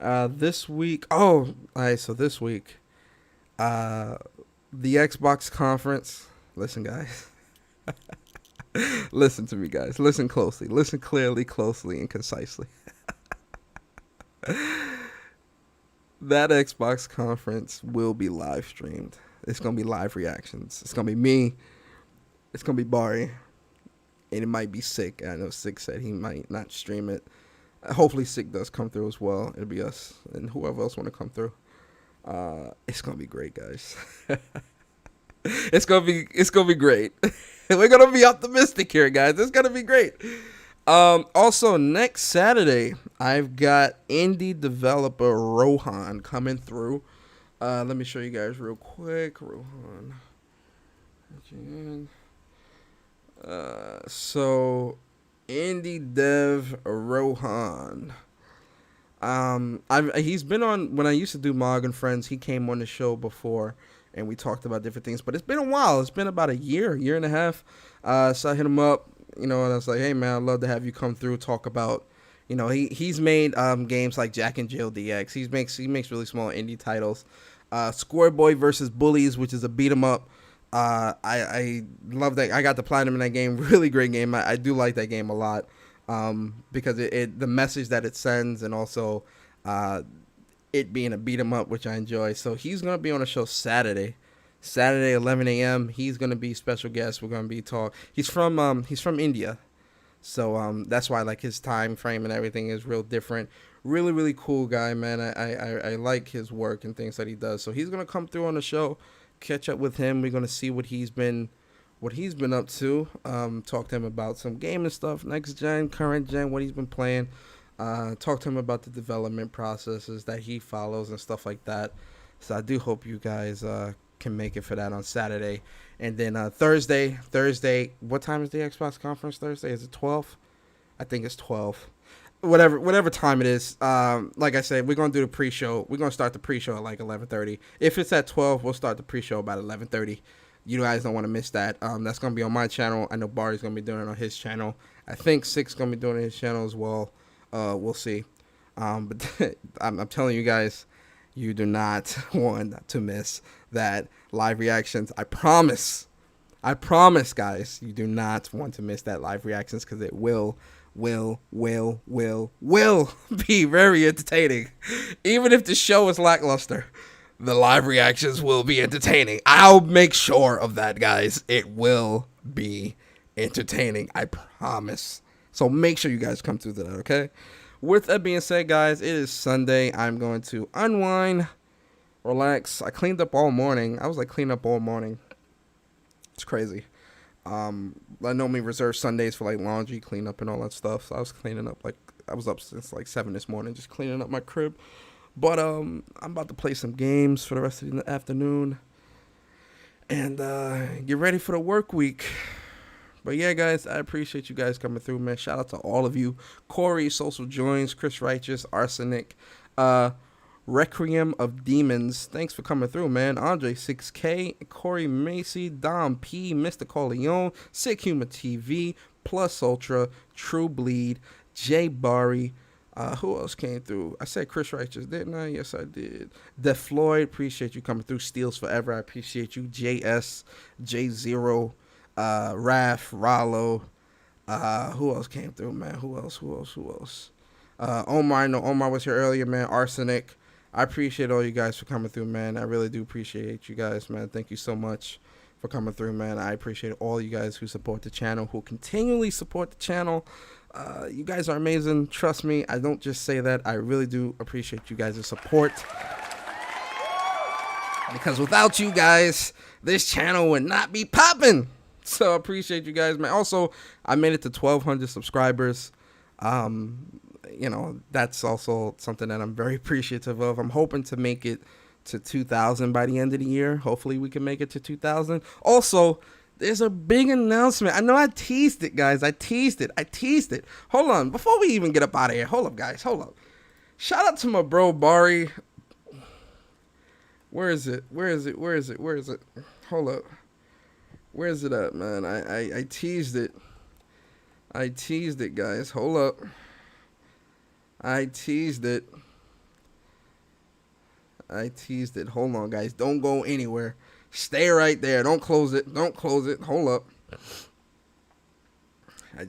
This week, so this week, the Xbox conference. Listen, guys. Listen to me, guys. Listen closely. Listen clearly, closely, and concisely. That Xbox conference will be live streamed. It's gonna be live reactions. It's gonna be me. It's gonna be Barry. And it might be Sick. I know Sick said he might not stream it. Hopefully Sick does come through as well. It'll be us and whoever else want to come through. It's gonna be great, guys. It's gonna be great. We're gonna be optimistic here, guys. It's gonna be great. Also, next Saturday, I've got indie developer Rohan coming through. Let me show you guys real quick. Rohan. So indie dev Rohan. He's been on when I used to do Mog and Friends. He came on the show before, and we talked about different things. But it's been a while. It's been about a year and a half. So I hit him up, and I was like, "Hey man, I'd love to have you come through, talk about." He's made games like Jack and Jill DX. He makes really small indie titles. Square Boy versus Bullies, which is a beat 'em up. I love that. I got the platinum in that game. Really great game. I do like that game a lot. Because it the message that it sends, and also it being a beat 'em up, which I enjoy. So he's gonna be on the show Saturday 11 a.m. He's gonna be special guest. We're gonna be He's from India, so that's why his time frame and everything is real different. Really, really cool guy, man. I like his work and things that he does. So he's gonna come through on the show, catch up with him. We're gonna see what he's been what he's been up to. Talk to him about some gaming stuff, next gen, current gen, what he's been playing. Talk to him about the development processes that he follows and stuff like that. So I do hope you guys can make it for that on Saturday. And then Thursday, what time is the Xbox conference Thursday? Is it 12? I think it's 12. Whatever time it is. Like I said, we're going to do the pre-show. We're going to start the pre-show at like 11:30. If it's at 12, we'll start the pre-show about 11:30. You guys don't want to miss that. That's going to be on my channel. I know Barry's going to be doing it on his channel. I think Six going to be doing it on his channel as well. We'll see. But I'm telling you guys, you do not want to miss that live reactions. I promise, guys, you do not want to miss that live reactions because it will be very entertaining. Even if the show is lackluster, the live reactions will be entertaining. I'll make sure of that, guys. It will be entertaining. I promise. So make sure you guys come through to that, okay? With that being said, guys, it is Sunday. I'm going to unwind, relax. I cleaned up all morning. I was like cleaning up all morning. It's crazy. I normally reserve Sundays for like laundry, cleanup, and all that stuff. So I was cleaning up, like I was up since like 7 this morning, just cleaning up my crib. But I'm about to play some games for the rest of the afternoon and get ready for the work week. But yeah, guys, I appreciate you guys coming through, man. Shout out to all of you. Corey, Social Joins, Chris Righteous, Arsenic, Requiem of Demons. Thanks for coming through, man. Andre 6K, Corey Macy, Dom P, Mr. Corleone, Sick Humor TV, Plus Ultra, True Bleed, Jay Barry. Who else came through? I said Chris Righteous, didn't I? Yes, I did. Def Floyd, appreciate you coming through. Steals Forever, I appreciate you. JS, J0, Raph, Rollo. Who else came through, man? Who else? Omar, I know Omar was here earlier, man. Arsenic. I appreciate all you guys for coming through, man. I really do appreciate you guys, man. Thank you so much for coming through, man. I appreciate all you guys who support the channel, who continually support the channel. You guys are amazing. Trust me, I don't just say that. I really do appreciate you guys' support. Because without you guys, this channel would not be popping. So I appreciate you guys, man. Also, I made it to 1,200 subscribers. You know, that's also something that I'm very appreciative of. I'm hoping to make it to 2,000 by the end of the year. Hopefully we can make it to 2,000. Also, there's a big announcement. I know I teased it, guys. I teased it. Hold on. Before we even get up out of here, hold up, guys. Hold up. Shout out to my bro, Bari. Where is it? Hold up. Where is it at, man? I teased it. I teased it, guys. Hold up. I teased it. Hold on, guys. Don't go anywhere. Stay right there. Don't close it. Hold up. I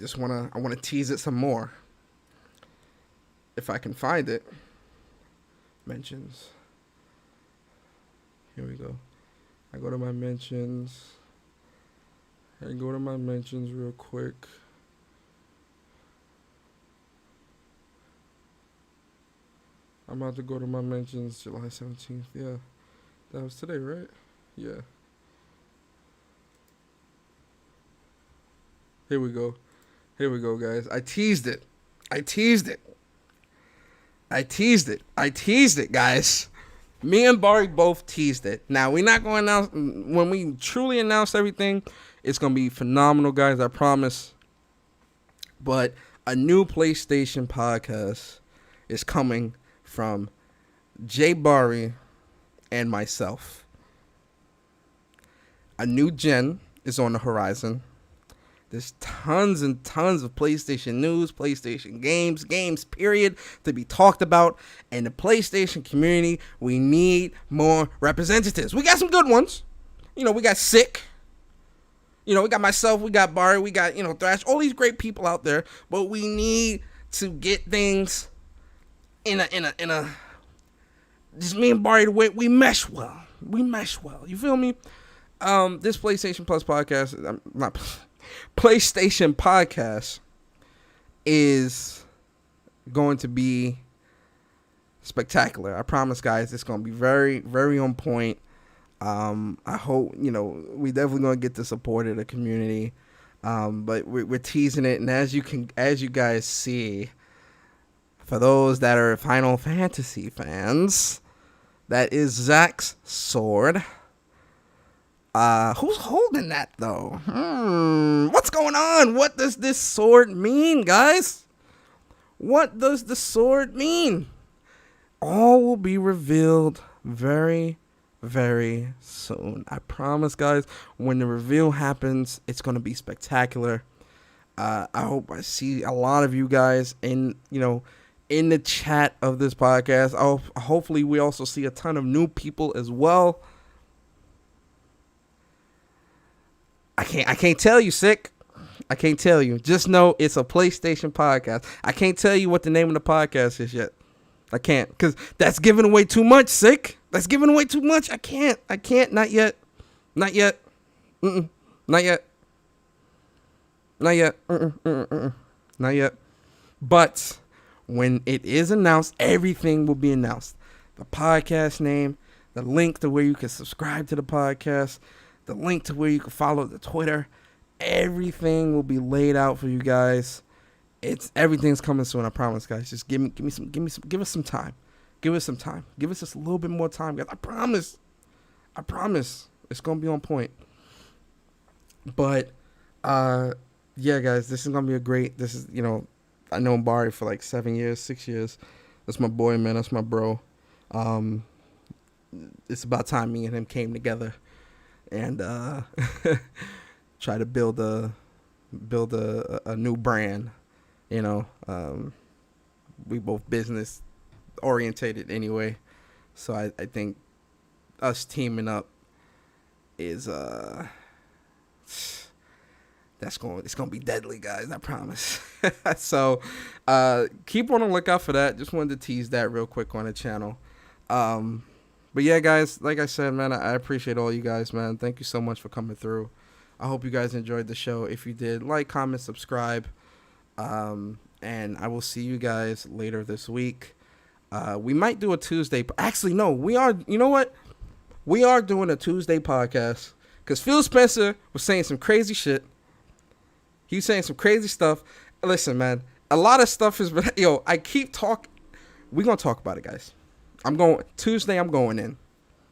want to tease it some more. If I can find it. Mentions. Here we go. I go to my mentions. Real quick. I'm about to go to my mentions July 17th. Yeah. That was today, right? Yeah. Here we go, guys. I teased it, guys. Me and Barry both teased it. Now, we're not going to announce. When we truly announce everything, it's going to be phenomenal, guys. I promise. But a new PlayStation podcast is coming from Jay Barry and myself. A new gen is on the horizon. There's tons and tons of PlayStation news, PlayStation games, period, to be talked about. And the PlayStation community, we need more representatives. We got some good ones. You know, we got Sick. You know, we got myself, we got Barry, we got, Thrash, all these great people out there. But we need to get things in a just me and Barry, the way we mesh well. You feel me? This PlayStation Plus podcast, not PlayStation podcast, is going to be spectacular. I promise, guys. It's going to be very, very on point. I hope, we definitely gonna get the support of the community. But we're teasing it, and as you guys see, for those that are Final Fantasy fans, that is Zack's sword. Who's holding that though? What's going on? What does this sword mean, guys? What does the sword mean? All will be revealed very, very soon. I promise, guys. When the reveal happens, it's gonna be spectacular. I hope I see a lot of you guys in the chat of this podcast. Hopefully, we also see a ton of new people as well. I can't tell you, sick. I can't tell you. Just know it's a PlayStation podcast. I can't tell you what the name of the podcast is yet. I can't, because that's giving away too much, sick. That's giving away too much. I can't. Not yet. Not yet. Not yet. Not yet. Not yet. But when it is announced, everything will be announced. The podcast name, the link to where you can subscribe to the podcast, the link to where you can follow the Twitter. Everything will be laid out for you guys. Everything's coming soon. I promise, guys. Just give us some time. Give us some time. Give us just a little bit more time, guys. I promise. It's gonna be on point. But yeah, guys, this is gonna be I know Barry for like 6 years. That's my boy, man. That's my bro. It's about time me and him came together and try to build a new brand. We both business orientated anyway, so I think us teaming up is it's gonna be deadly, guys. I promise. So keep on the lookout for that. Just wanted to tease that real quick on the channel. But yeah, guys, like I said, man, I appreciate all you guys, man. Thank you so much for coming through. I hope you guys enjoyed the show. If you did, like, comment, subscribe. And I will see you guys later this week. We might do a Tuesday. Actually, no, we are. You know what? We are doing a Tuesday podcast because Phil Spencer was saying some crazy shit. He was saying some crazy stuff. Listen, man, a lot of stuff is. I keep talking. We're gonna talk about it, guys. Tuesday. I'm going in.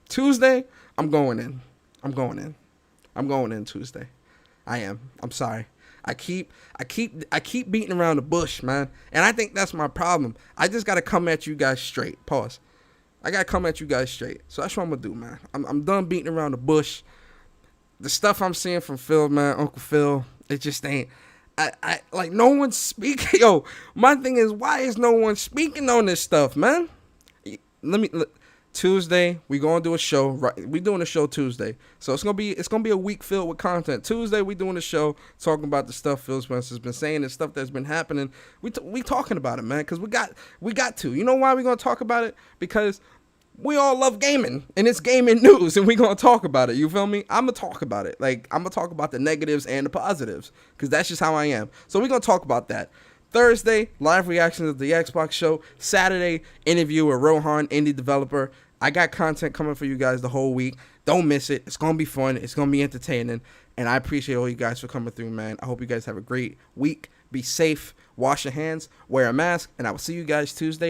Tuesday. I'm going in. I'm going in Tuesday. I am. I'm sorry. I keep beating around the bush, man. And I think that's my problem. I just got to come at you guys straight. Pause. I got to come at you guys straight. So that's what I'm going to do, man. I'm done beating around the bush. The stuff I'm seeing from Phil, man, Uncle Phil, it just ain't. I like, no one's speaking. Yo, my thing is, why is no one speaking on this stuff, man? Tuesday, we gonna do a show. Right, we doing a show Tuesday, so it's gonna be a week filled with content. Tuesday, we doing a show talking about the stuff Phil Spencer's been saying, the stuff that's been happening. We talking about it, man, because we got to. You know why we gonna talk about it? Because we all love gaming, and it's gaming news, and we gonna talk about it. You feel me? I'm gonna talk about it. Like, I'm gonna talk about the negatives and the positives, because that's just how I am. So we gonna talk about that. Thursday, live reactions of the Xbox show. Saturday, interview with Rohan, indie developer. I got content coming for you guys the whole week. Don't miss it. It's going to be fun. It's going to be entertaining. And I appreciate all you guys for coming through, man. I hope you guys have a great week. Be safe. Wash your hands. Wear a mask. And I will see you guys Tuesday.